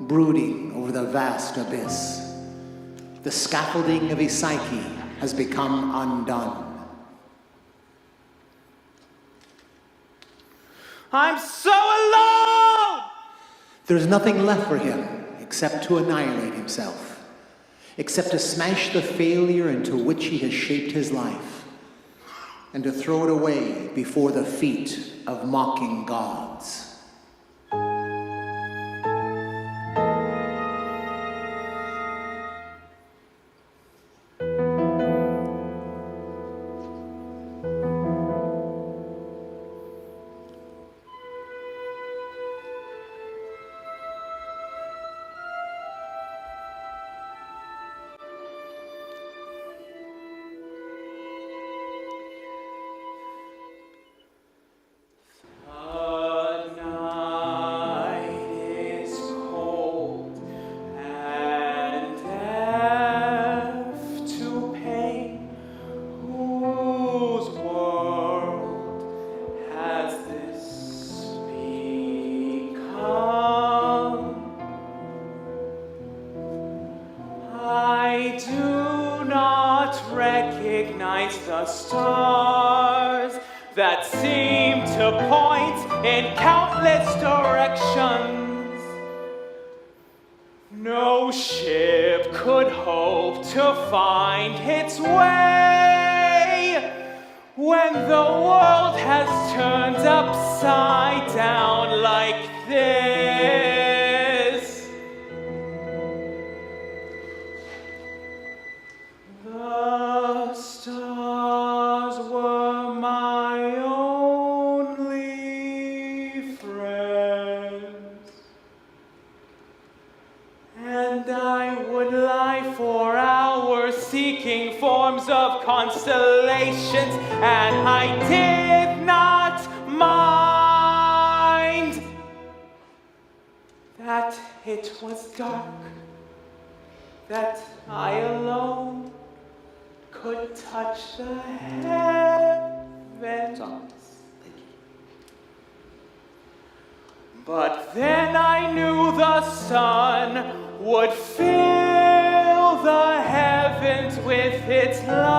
brooding over the vast abyss. The scaffolding of his psyche has become undone. I'm so alone! There's nothing left for him except to annihilate himself, except to smash the failure into which he has shaped his life, and to throw it away before the feet of mocking gods. The stars that seem to point in countless directions. No ship could hope to find its way when the world has turned upside down like this. The stars were my only friends, and I would lie for hours seeking forms of constellations, and I did not mind that it was dark, that I alone could touch the heavens. But then I knew the sun would fill the heavens with its light.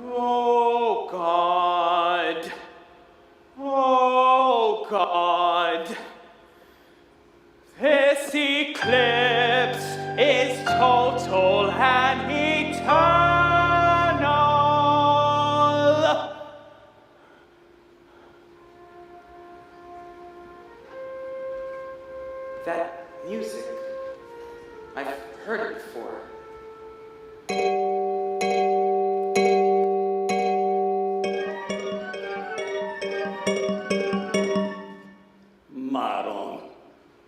Oh God. Oh God, this eclipse is total and eternal. That music, I've heard it before.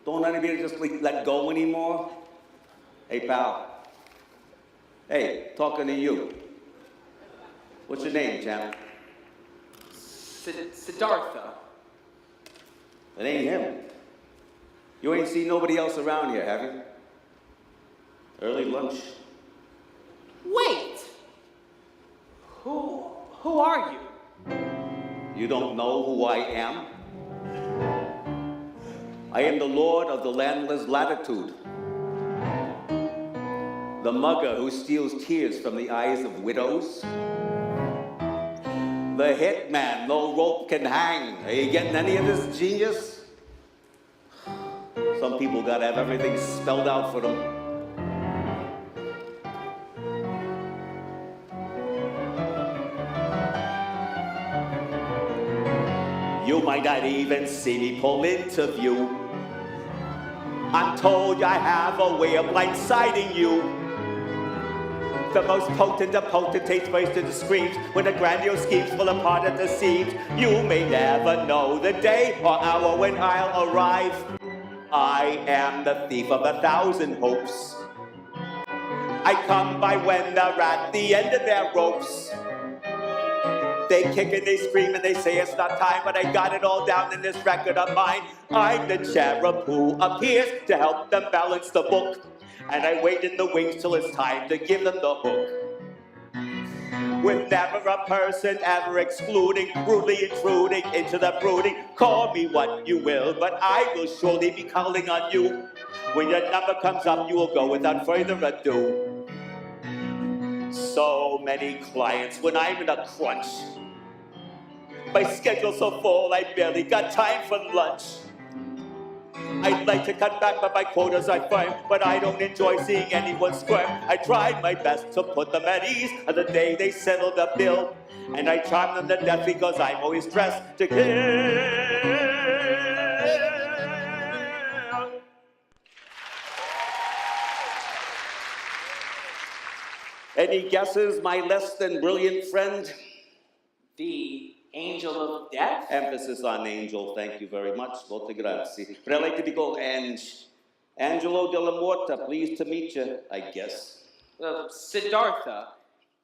Don't anybody just let go anymore? Hey, pal. Hey, talking to you. What's your name, champ? Siddhartha. It ain't him. You ain't seen nobody else around here, have you? Early lunch. Wait! Who are you? You don't know who I am? I am the Lord of the landless latitude. The mugger who steals tears from the eyes of widows. The hitman, no rope can hang. Are you getting any of this, genius? Some people gotta have everything spelled out for them. You might not even see me pull into view. I'm told I have a way of blindsiding you. The most potent of potentates burst into screams when the grandiose schemes fall apart at the seams. You may never know the day or hour when I'll arrive. I am the thief of 1,000 hopes. I come by when they're at the end of their ropes. They kick and they scream and they say it's not time, but I got it all down in this record of mine. I'm the cherub who appears to help them balance the book. And I wait in the wings till it's time to give them the hook. With never a person ever excluding, brutally intruding into the brooding. Call me what you will, but I will surely be calling on you. When your number comes up, you will go without further ado. So many clients when I'm in a crunch. My schedule's so full, I barely got time for lunch. I'd like to cut back, but my quotas are firm. But I don't enjoy seeing anyone squirm. I tried my best to put them at ease on the day they settled the bill. And I charm them to death because I'm always dressed to kill. Any guesses, my less than brilliant friend? The angel of death? Emphasis on angel, thank you very much. Molte grazie. But I like to be called Angelo della Morta, pleased to meet you, I guess. Siddhartha,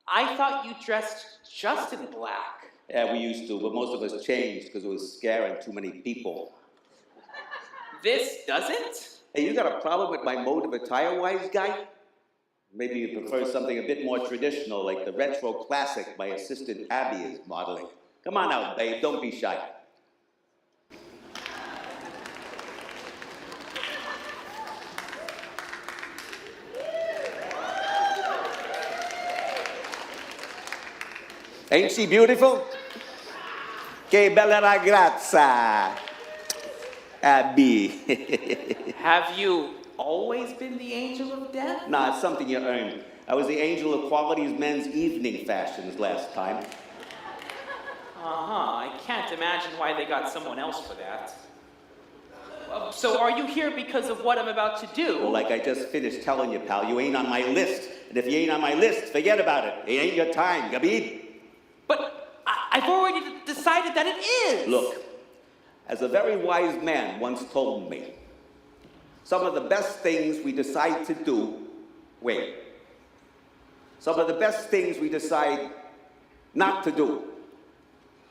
I thought you dressed just in black. Yeah, we used to, but most of us changed because it was scaring too many people. This doesn't? Hey, you got a problem with my mode of attire, wise guy? Maybe you prefer something a bit more traditional, like the retro classic my assistant Abby is modeling. Come on out, babe, don't be shy. Ain't she beautiful? Che bella ragazza, Abby. Have you always been the angel of death? Nah, it's something you earned. I was the angel of quality's men's evening fashions last time. I can't imagine why they got someone else for that. So are you here because of what I'm about to do? Well, like I just finished telling you, pal, you ain't on my list. And if you ain't on my list, forget about it. It ain't your time, Gabib. But I've already decided that it is. Look, as a very wise man once told me, some of the best things we decide to do, some of the best things we decide not to do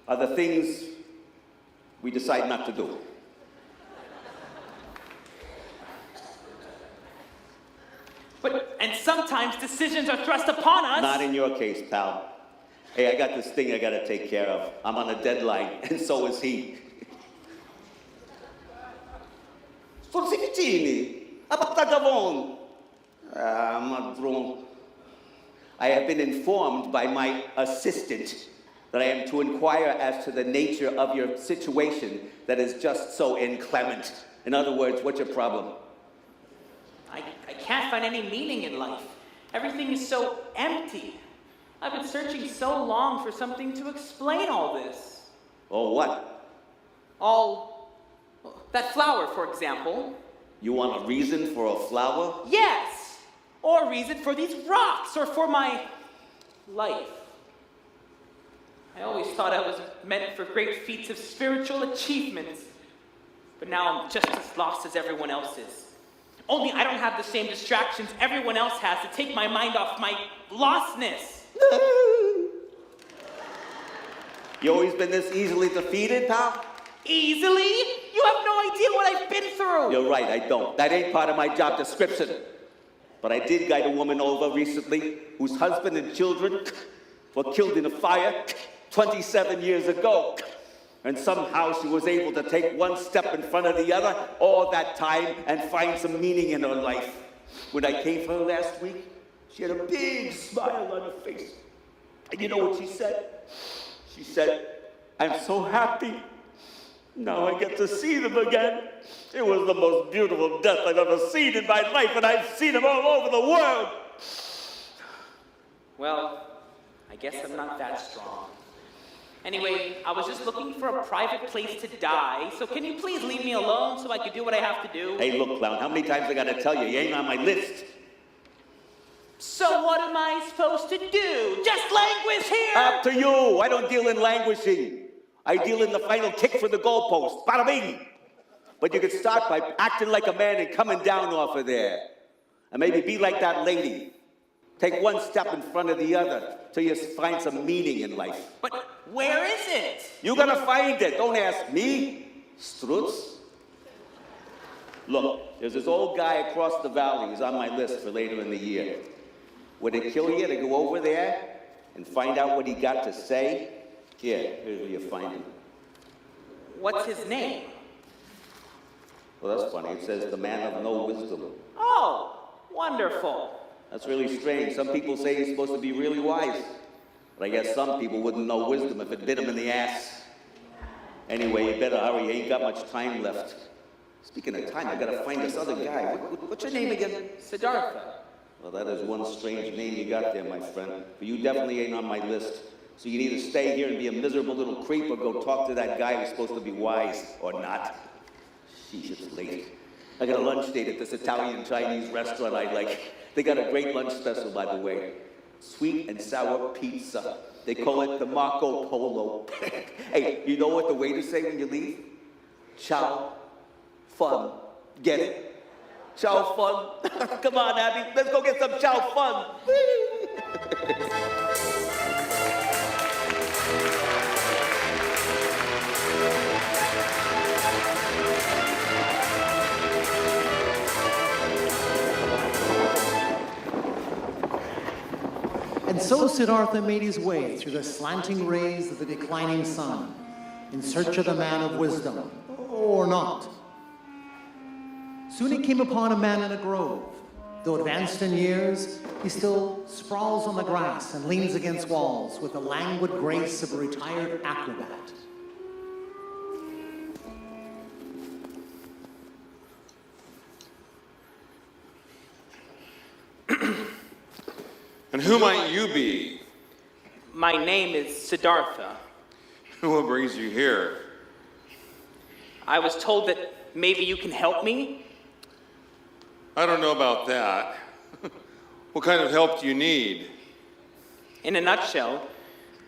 are the things we decide not to do. And sometimes decisions are thrust upon us. Not in your case, pal. Hey, I got this thing I gotta take care of. I'm on a deadline, and so is he. Forse vicini, abattagavon. Madron. I have been informed by my assistant that I am to inquire as to the nature of your situation that is just so inclement. In other words, what's your problem? I can't find any meaning in life. Everything is so empty. I've been searching so long for something to explain all this. Oh, what? That flower, for example. You want a reason for a flower? Yes! Or a reason for these rocks, or for my life. I always thought I was meant for great feats of spiritual achievements. But now I'm just as lost as everyone else is. Only I don't have the same distractions everyone else has to take my mind off my lostness. You always been this easily defeated, pal? Easily? You have no idea what I've been through. You're right, I don't. That ain't part of my job description. But I did guide a woman over recently whose husband and children were killed in a fire 27 years ago. And somehow she was able to take one step in front of the other all that time and find some meaning in her life. When I came for her last week, she had a big smile on her face. And you know what she said? She said, I'm so happy. Now I get to see them again. It was the most beautiful death I've ever seen in my life, and I've seen them all over the world. Well, I guess I'm not that strong. Anyway, I was just looking for a private place to die, so can you please leave me alone so I can do what I have to do? Hey, look, clown, how many times I gotta tell you? You ain't on my list. So what am I supposed to do? Just languish here? Up to you. I don't deal in languishing. I deal in the final kick for the goalpost. Bada bing. But you can start by acting like a man and coming down off of there. And maybe be like that lady. Take one step in front of the other till you find some meaning in life. But where is it? You're gonna find it. Don't ask me, Strutz. Look, there's this old guy across the valley who's on my list for later in the year. Would it kill you to go over there and find out what he got to say? Here's where you find him. What's his name? Well, that's funny. It says the man of no wisdom. Oh, wonderful. That's really strange. Some people say he's supposed to be really wise. But I guess some people wouldn't know wisdom if it bit him in the ass. Anyway, you better hurry. You ain't got much time left. Speaking of time, I gotta find this other guy. What's your name again? Siddhartha. Well, that is one strange name you got there, my friend. But you definitely ain't on my list. So you either stay here and be a miserable little creep or go talk to that guy who's supposed to be wise, or not. Sheesh, it's late. I got a lunch date at this Italian Chinese restaurant I like. They got a great lunch special, by the way. Sweet and sour pizza. They call it the Marco Polo. Hey, you know what the waiters say when you leave? Ciao. Fun. Get it? Chow fun. Come on, Abby. Let's go get some chow fun. And so Siddhartha made his way through the slanting rays of the declining sun in search of the man of wisdom, or not. Soon he came upon a man in a grove. Though advanced in years, he still sprawls on the grass and leans against walls with the languid grace of a retired acrobat. And who might you be? My name is Siddhartha. What brings you here? I was told that maybe you can help me. I don't know about that. What kind of help do you need? In a nutshell,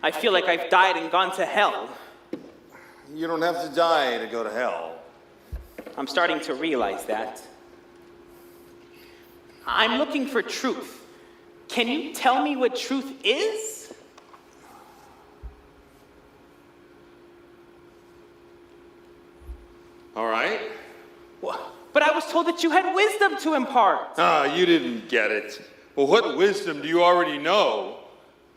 I feel like I've died and gone to hell. You don't have to die to go to hell. I'm starting to realize that. I'm looking for truth. Can you tell me what truth is? All right. But I was told that you had wisdom to impart. Ah, you didn't get it. Well, what wisdom do you already know?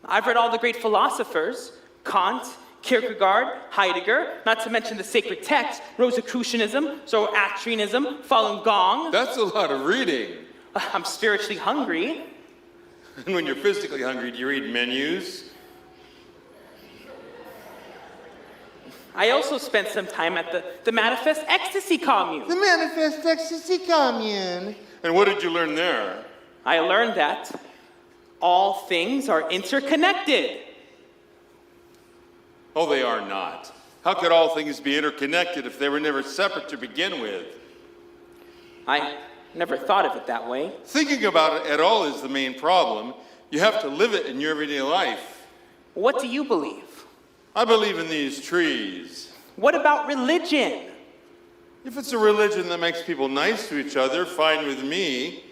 I've read all the great philosophers, Kant, Kierkegaard, Heidegger, not to mention the sacred texts, Rosicrucianism, Zoroastrianism, Falun Gong. That's a lot of reading. I'm spiritually hungry. And when you're physically hungry, do you read menus? I also spent some time at the Manifest Ecstasy Commune. The Manifest Ecstasy Commune. And what did you learn there? I learned that all things are interconnected. Oh, they are not. How could all things be interconnected if they were never separate to begin with? I never thought of it that way. Thinking about it at all is the main problem. You have to live it in your everyday life. What do you believe? I believe in these trees. What about religion? If it's a religion that makes people nice to each other, fine with me.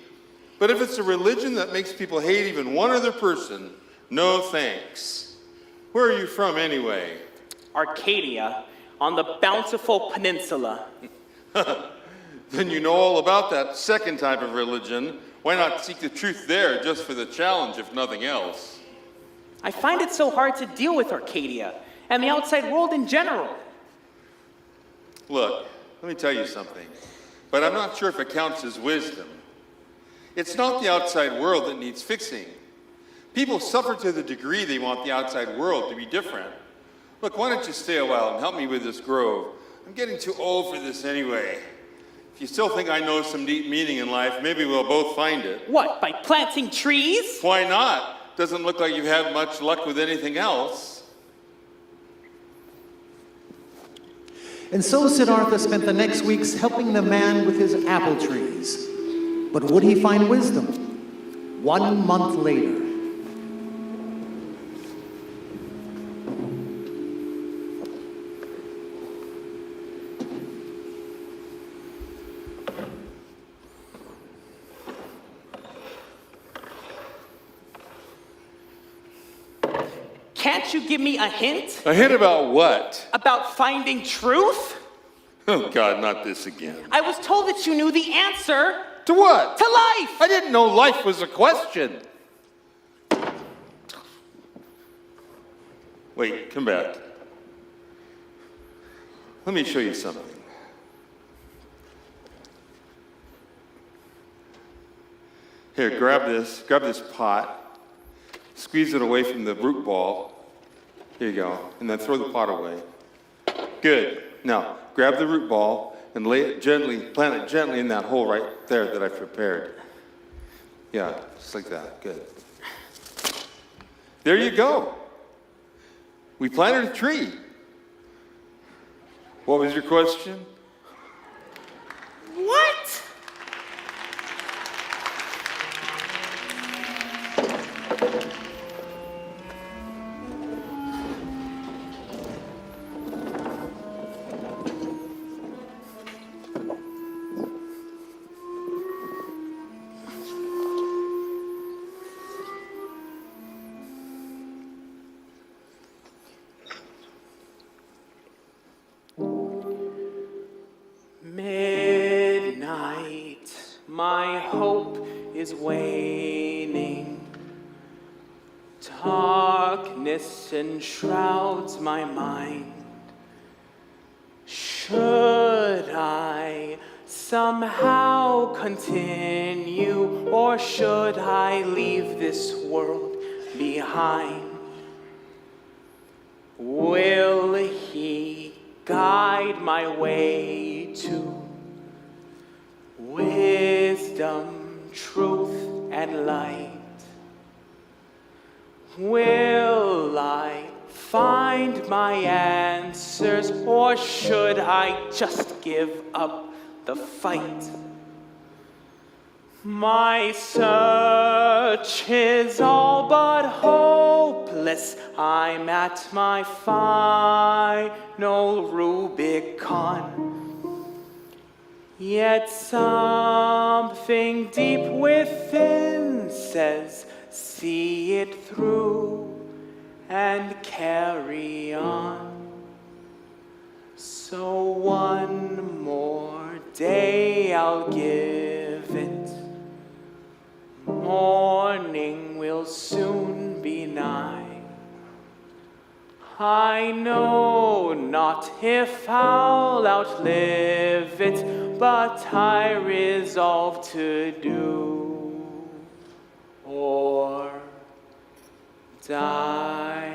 But if it's a religion that makes people hate even one other person, no thanks. Where are you from anyway? Arcadia, on the Bountiful Peninsula. Then you know all about that second type of religion. Why not seek the truth there just for the challenge, if nothing else? I find it so hard to deal with Arcadia and the outside world in general. Look, let me tell you something, but I'm not sure if it counts as wisdom. It's not the outside world that needs fixing. People suffer to the degree they want the outside world to be different. Look, why don't you stay a while and help me with this grove? I'm getting too old for this anyway. If you still think I know some deep meaning in life, maybe we'll both find it. What, by planting trees? Why not? Doesn't look like you've had much luck with anything else. And so Siddhartha spent the next weeks helping the man with his apple trees. But would he find wisdom? 1 month later. Can't you give me a hint? A hint about what? About finding truth? Oh, God, not this again. I was told that you knew the answer. To what? To life! I didn't know life was a question. Wait, come back. Let me show you something. Here, grab this pot, squeeze it away from the root ball. Here you go, and then throw the pot away. Good. Now, grab the root ball and lay it gently, plant it gently in that hole right there that I've prepared. Yeah, just like that. Good. There you go. We planted a tree. What was your question? What? Midnight, my hope is waning. Darkness enshrouds my mind. Should I somehow continue, or should I leave this world behind? Will he guide my way to wisdom, truth, and light? Will I find my answers, or should I just give up the fight? My search is all but hopeless. I'm at my final Rubicon. Yet something deep within says, see it through and carry on. So one more day I'll give it. Morning will soon be nigh. I know not if I'll outlive it, but I resolve to do or die.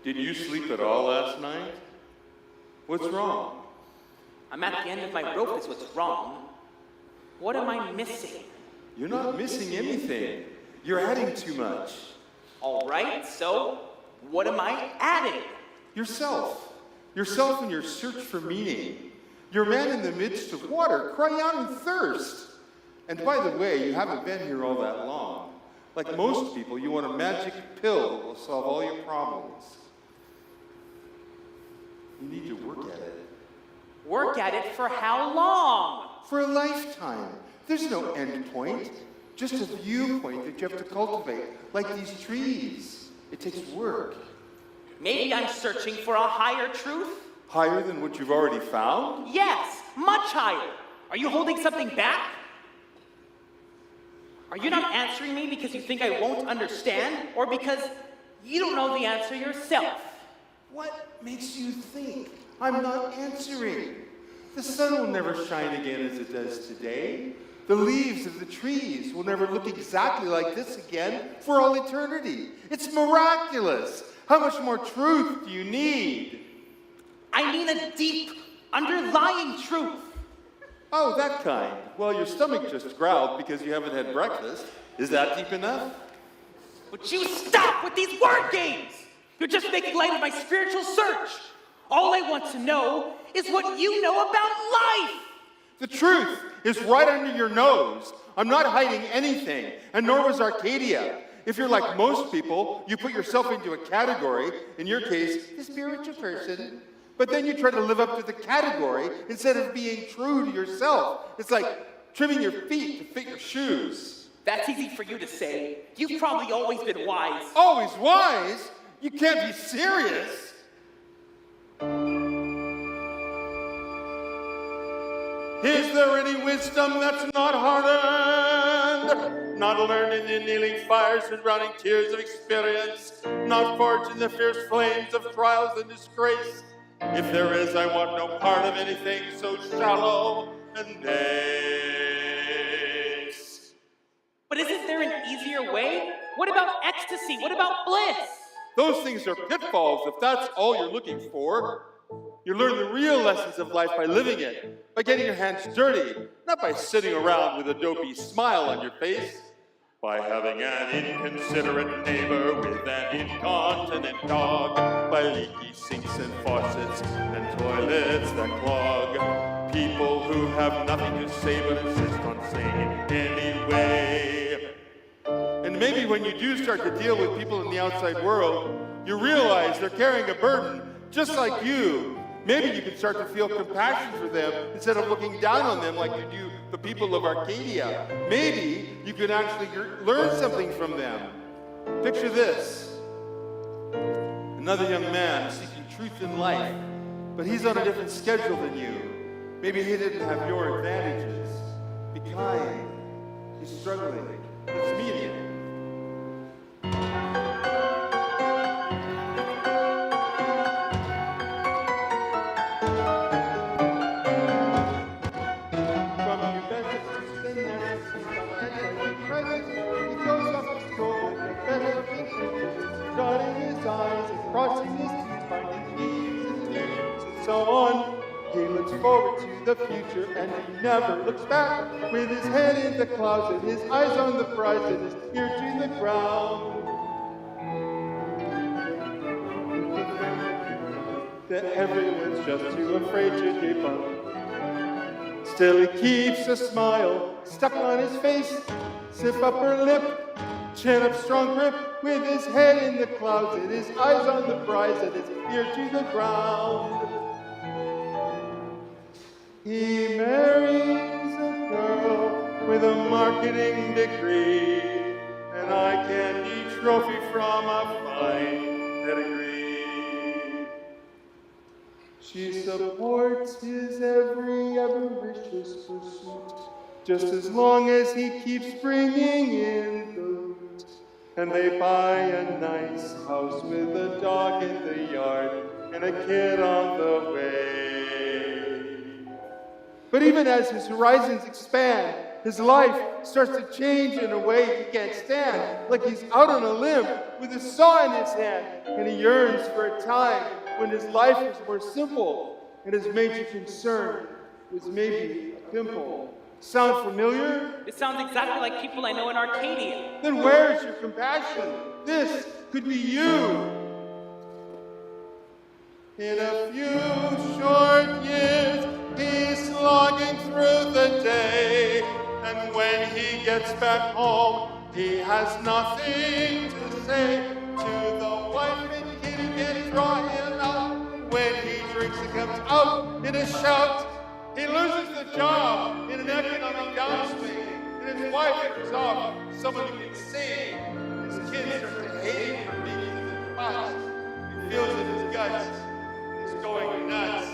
Did you sleep at all last night? What's wrong? I'm at the end of my rope is what's wrong. What am I missing? You're not missing anything. You're adding too much. All right, so what am I adding? Yourself. Yourself in your search for meaning. You're a man in the midst of water, crying out in thirst. And by the way, you haven't been here all that long. Like most people, you want a magic pill that will solve all your problems. You need to work at it. Work at it for how long? For a lifetime. There's no end point. Just a viewpoint that you have to cultivate, like these trees. It takes work. Maybe I'm searching for a higher truth? Higher than what you've already found? Yes, much higher. Are you holding something back? Are you not answering me because you think I won't understand, or because You don't know the answer yourself. What makes you think I'm not answering? The sun will never shine again as it does today. The leaves of the trees will never look exactly like this again for all eternity. It's miraculous. How much more truth do you need? I mean a deep, underlying truth. Oh, that kind. Well, your stomach just growled because you haven't had breakfast. Is that deep enough? Would you stop with these word games? You're just making light of my spiritual search. All I want to know is what you know about life. The truth is right under your nose. I'm not hiding anything, and nor was Arcadia. If you're like most people, you put yourself into a category, in your case, the spiritual person, but then you try to live up to the category instead of being true to yourself. It's like trimming your feet to fit your shoes. That's easy for you to say. You've probably always been wise. Always wise? You can't be serious. Is there any wisdom that's not hardened? Not learned in the annealing fires and drowning tears of experience, not forged in the fierce flames of trials and disgrace. If there is, I want no part of anything so shallow and base. But isn't there an easier way? What about ecstasy? What about bliss? Those things are pitfalls if that's all you're looking for. You learn the real lessons of life by living it, by getting your hands dirty, not by sitting around with a dopey smile on your face. By having an inconsiderate neighbor with an incontinent dog, by leaky sinks and faucets and toilets that clog. People who have nothing to say but insist on saying it anyway. And maybe when you do start to deal with people in the outside world, you realize they're carrying a burden just like you. Maybe you can start to feel compassion for them instead of looking down on them like you do the people of Arcadia. Maybe you can actually learn something from them. Picture this. Another young man seeking truth in life, but he's on a different schedule than you. Maybe he didn't have your advantages. Be kind. He's struggling. Let's meet him. Crossing his teeth, finding peace and news and so on. He looks forward to the future and he never looks back. With his head in the clouds and his eyes on the prize and his ear to the ground. That everyone's just too afraid to give up. Still he keeps a smile stuck on his face, sip upper lip, chin up strong grip, with his head in the clouds and his eyes on the prize and his ear to the ground. He marries a girl with a marketing degree, an eye candy trophy from a fine pedigree. She supports his every avaricious pursuit, just as long as he keeps bringing in the loot. And they buy a nice house with a dog in the yard and a kid on the way. But even as his horizons expand, his life starts to change in a way he can't stand, like he's out on a limb with a saw in his hand, and he yearns for a time when his life was more simple and his major concern was maybe a pimple. Sound familiar? It sounds exactly like people I know in Arcadia. Then where's your compassion? This could be you. In a few short years, he's slogging through the day. And when he gets back home, he has nothing to say to the wife and kid who can't draw him out. When he drinks, it comes out in a shout. He loses the job in an economic downswing, and his wife is off, someone who can sing. His kids start to hate him for being in the pot. He feels in his guts. He's going nuts.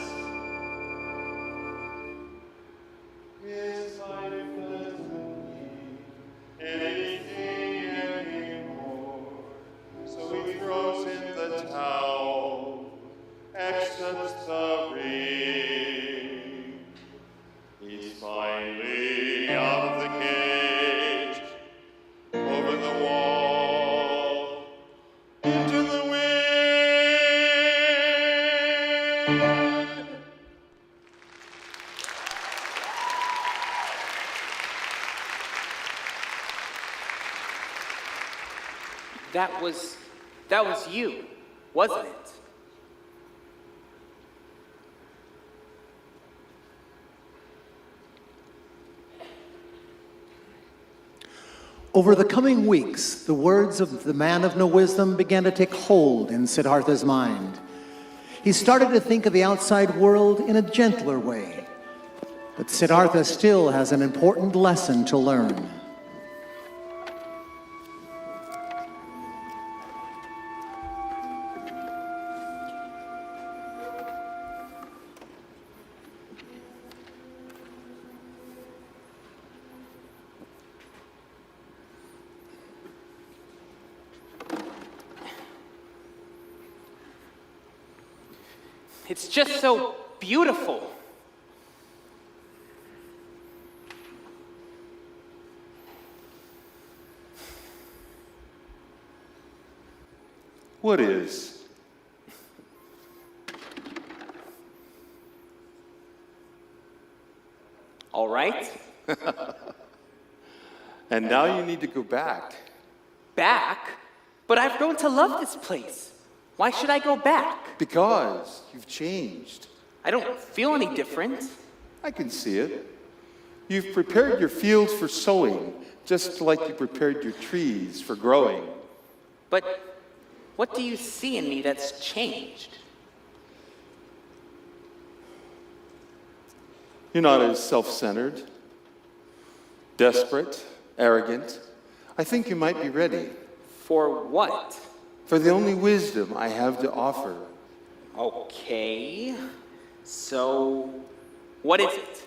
His life doesn't need anything anymore, so he throws That was you, wasn't it? Over the coming weeks, the words of the man of no wisdom began to take hold in Siddhartha's mind. He started to think of the outside world in a gentler way. But Siddhartha still has an important lesson to learn. It's just so beautiful. What is? All right. And now you need to go back. Back? But I've grown to love this place. Why should I go back? Because you've changed. I don't feel any different. I can see it. You've prepared your fields for sowing, just like you prepared your trees for growing. But what do you see in me that's changed? You're not as self-centered, desperate, arrogant. I think you might be ready. For what? For the only wisdom I have to offer. Okay. So, what is it?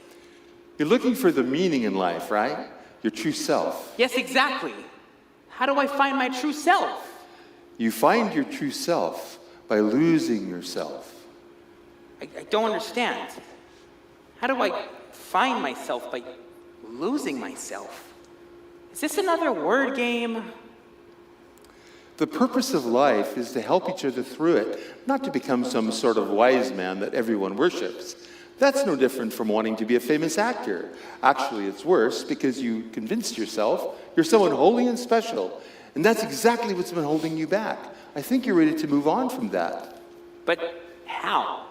You're looking for the meaning in life, right? Your true self. Yes, exactly. How do I find my true self? You find your true self by losing yourself. I don't understand. How do I find myself by losing myself? Is this another word game? The purpose of life is to help each other through it, not to become some sort of wise man that everyone worships. That's no different from wanting to be a famous actor. Actually, it's worse because you convinced yourself you're someone holy and special, and that's exactly what's been holding you back. I think you're ready to move on from that. But how?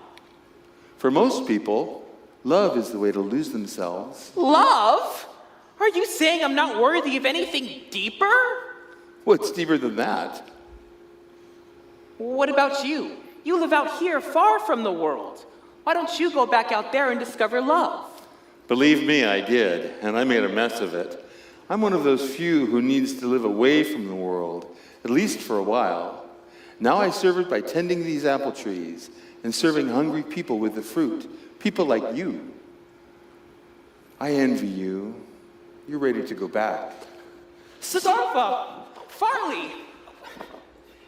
For most people, love is the way to lose themselves. Love? Are you saying I'm not worthy of anything deeper? What's deeper than that? What about you? You live out here, far from the world. Why don't you go back out there and discover love? Believe me, I did, and I made a mess of it. I'm one of those few who needs to live away from the world, at least for a while. Now I serve it by tending these apple trees and serving hungry people with the fruit, people like you. I envy you. You're ready to go back. Siddhartha! Farley!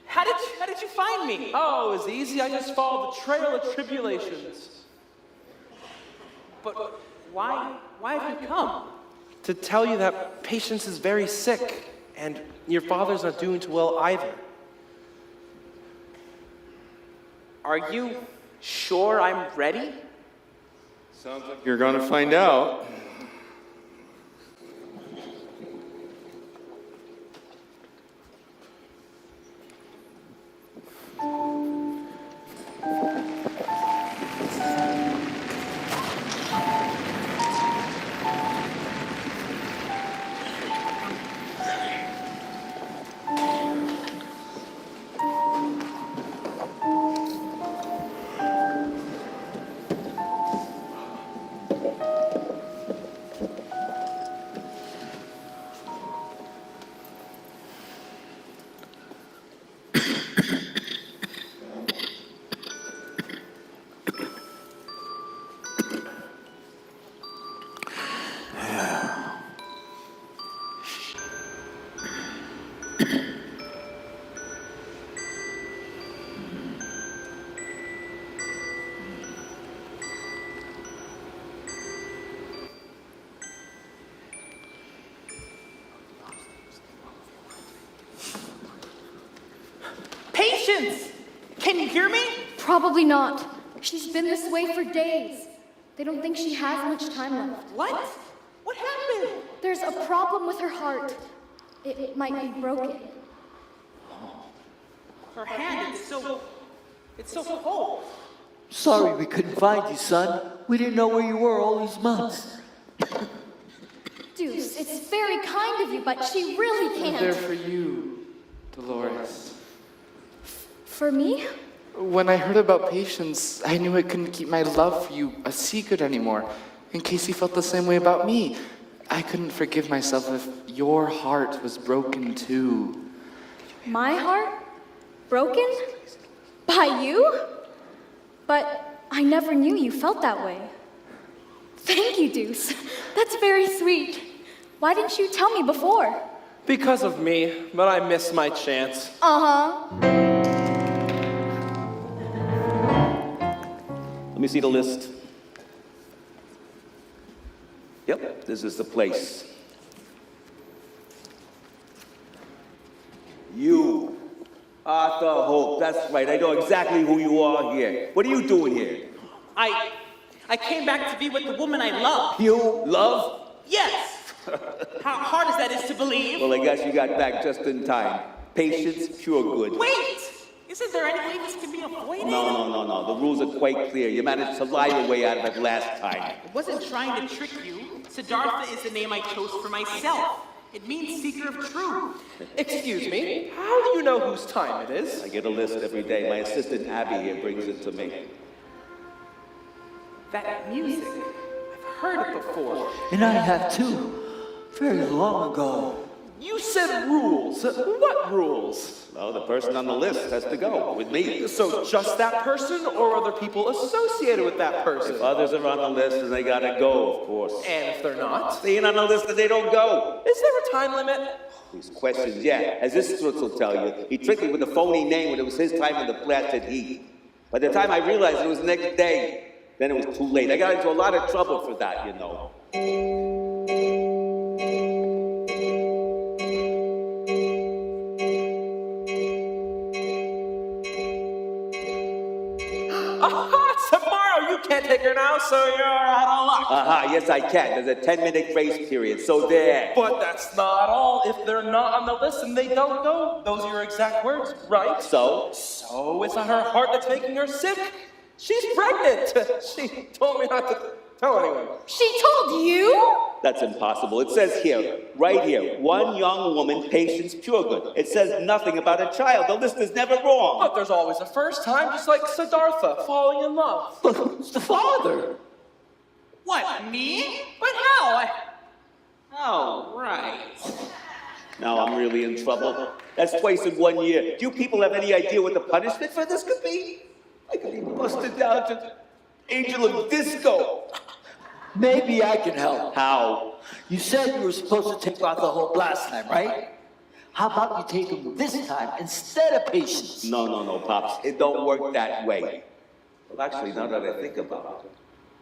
How did you find me? Oh, it was easy. I just followed the trail of tribulations. But why have you come? To tell you that Patience is very sick, and your father's not doing too well either. Are you sure I'm ready? Sounds like you're going to find out. Patience! Can you hear me? Probably not. She's been this way for days. They don't think she has much time left. What? What happened? There's a problem with her heart. It might be broken. Her hand, it's so cold. Sorry we couldn't find you, son. We didn't know where you were all these months. Deuce, it's very kind of you, but she really I'm can't. there for you, Dolores. For me? When I heard about Patience, I knew I couldn't keep my love for you a secret anymore. In case you felt the same way about me. I couldn't forgive myself if your heart was broken too. My heart? Broken? By you? But I never knew you felt that way. Thank you, Deuce. That's very sweet. Why didn't you tell me before? Because of me, but I missed my chance. Uh-huh. Let me see the list. Yep, this is the place. You, Arthur Hope, that's right. I know exactly who you are here. What are you doing here? I came back to be with the woman I love. You love? Yes. How hard as that is to believe. Well, I guess you got back just in time. Patience, pure good. Wait! Isn't there any way this can be avoided? No. The rules are quite clear. You managed to lie your way out of it last time. I wasn't trying to trick you. Siddhartha is the name I chose for myself. It means seeker of truth. Excuse me, how do you know whose time it is? I get a list every day. My assistant Abby here brings it to me. That music, I've heard it before. And I have too. Very long ago. You said rules. What rules? Well, the person on the list has to go with me. So just that person or other people associated with that person? If others are on the list, then they gotta go, of course. And if they're not? They ain't on the list, then they don't go. Is there a time limit? These questions, yeah. As this Stutz will tell you, he tricked me with a phony name when it was his time in the blasted heat. By the time I realized it was the next day, then it was too late. I got into a lot of trouble for that, you know. Tomorrow you can't take her now, so you're out of luck. Aha, yes I can. There's a 10-minute grace period, so there. But that's not all. If they're not on the list and they don't go, those are your exact words, right? So? So it's not her heart that's making her sick. She's pregnant. She told me not to tell anyone. She told you? That's impossible. It says here, right here, one young woman, Patience Puregood. It says nothing about a child. The list is never wrong. But there's always a first time, just like Siddhartha falling in love. But who's the father? What, me? But how? Oh, right. Now I'm really in trouble. That's twice in 1 year. Do you people have any idea what the punishment for this could be? I could be busted down to Angel of Disco. Maybe I can help. How? You said you were supposed to take Arthur Hope last time, right? How about you take him this time instead of Patience? No, Pops. It don't work that way. Well, actually, now that I think about it,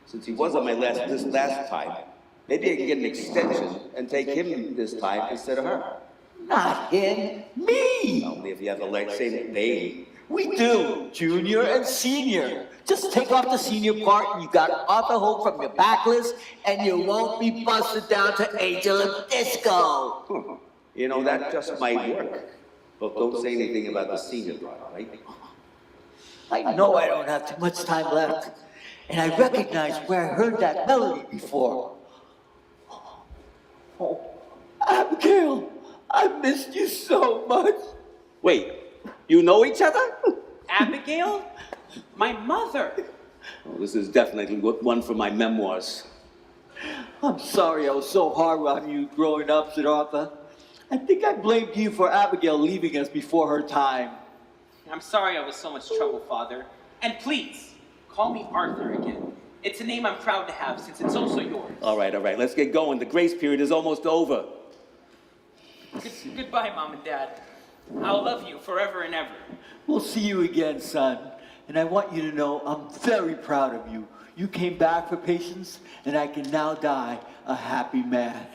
since he was on my list last time, maybe I can get an extension and take him this time instead of her. Not him, me! Only if you have the same name. We do, junior and senior. Just take off the senior part and you got Arthur Hope from your backlist and you won't be busted down to Angel of Disco. You know, that just might work. But don't say anything about the senior part, right? I know I don't have too much time left. And I recognize where I heard that melody before. Oh, Abigail, I missed you so much. Wait, you know each other? Abigail? My mother. Oh, this is definitely one for my memoirs. I'm sorry I was so hard on you growing up, Siddhartha. I think I blamed you for Abigail leaving us before her time. I'm sorry I was so much trouble, Father. And please, call me Arthur again. It's a name I'm proud to have since it's also yours. All right, let's get going. The grace period is almost over. Goodbye, Mom and Dad. I'll love you forever and ever. We'll see you again, son. And I want you to know I'm very proud of you. You came back for Patience, and I can now die a happy man.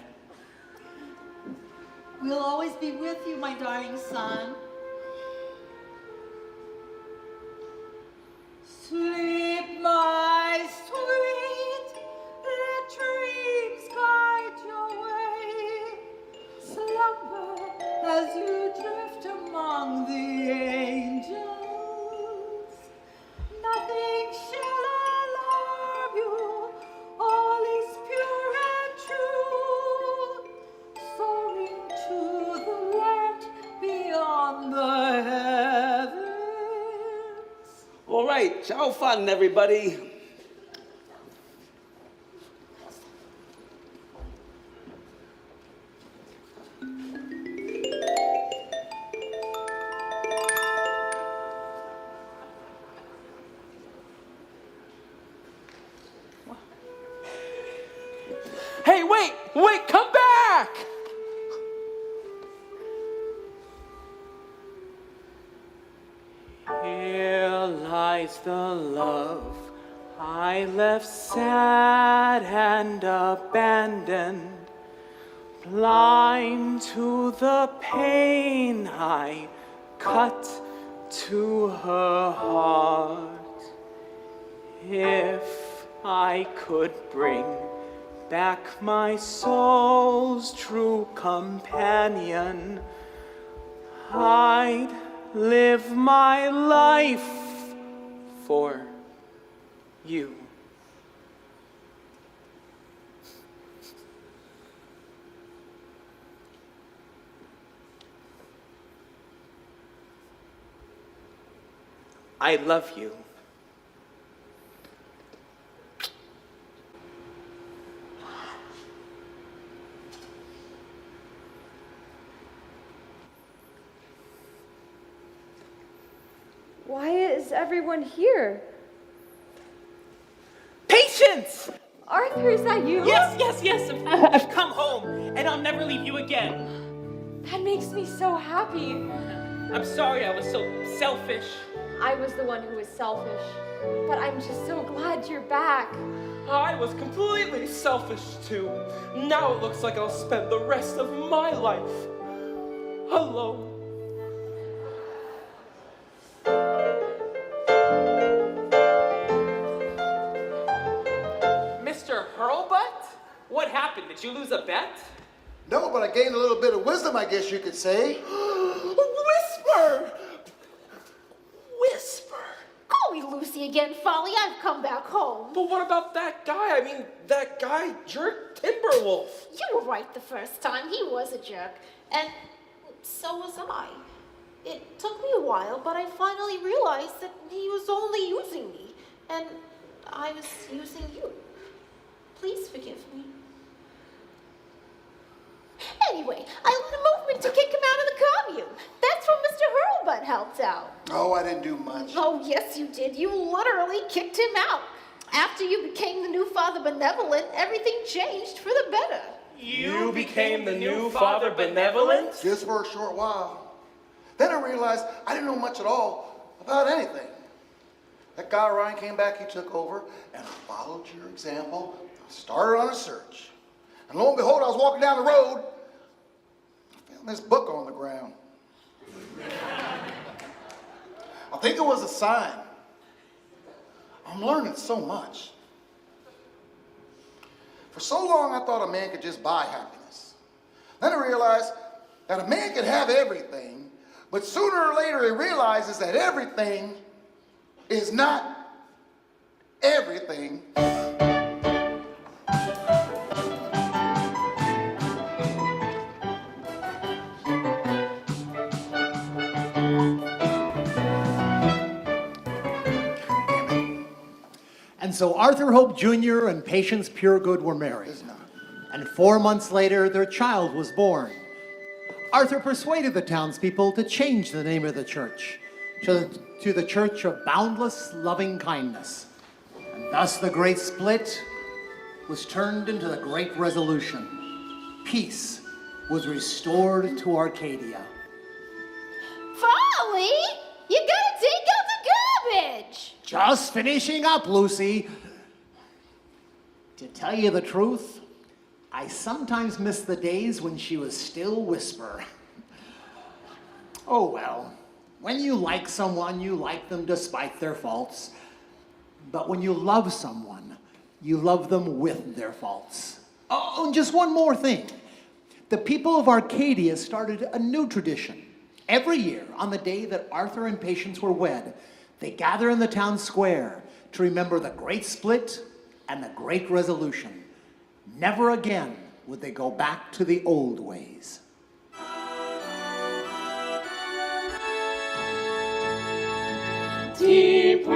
We'll always be with you, my darling son. Sleep, my sweet, let dreams guide your way. Slumber as you drift among the angels. right, ciao fun, everybody. Hey, wait, come back! Here lies the love I left sad and abandoned, blind to the pain I cut to her heart. If I could bring back my soul's true companion, I'd live my life for you. I love you. Why is everyone here? Patience! Arthur, is that you? Yes. I've come home, and I'll never leave you again. That makes me so happy. I'm sorry I was so selfish. I was the one who was selfish, but I'm just so glad you're back. I was completely selfish too. Now it looks like I'll spend the rest of my life alone. Mr. Hurlbutt? What happened? Did you lose a bet? No, but I gained a little bit of wisdom, I guess you could say. Whisper! Call me Lucy again, Folly. I've come back home. But what about that guy? I mean, that guy, Jerk Timberwolf. You were right the first time. He was a jerk. And so was I. It took me a while, but I finally realized that he was only using me. And I was using you. Please forgive me. Anyway, I led a movement to kick him out of the commune. That's when Mr. Hurlbutt helped out. Oh, I didn't do much. Oh, yes, you did. You literally kicked him out. After you became the new Father Benevolent, everything changed for the better. You became the new Father Benevolent? Just for a short while. Then I realized I didn't know much at all about anything. That guy Ryan came back, he took over, and I followed your example. I started on a search. And lo and behold, I was walking down the road. I found this book on the ground. I think it was a sign. I'm learning so much. For so long, I thought a man could just buy happiness. Then I realized that a man could have everything, but sooner or later he realizes that everything is not everything. And so Arthur Hope Jr. and Patience Puregood were married. And 4 months later, their child was born. Arthur persuaded the townspeople to change the name of the church to the Church of Boundless Loving Kindness. And thus the Great Split was turned into the Great Resolution. Peace was restored to Arcadia. Folly, you gotta take out the garbage. Just finishing up, Lucy. To tell you the truth, I sometimes miss the days when she was still Whisper. Oh well, when you like someone, you like them despite their faults. But when you love someone, you love them with their faults. Oh, and just one more thing. The people of Arcadia started a new tradition. Every year, on the day that Arthur and Patience were wed, they gather in the town square to remember the Great Split and the Great Resolution. Never again would they go back to the old ways. Deep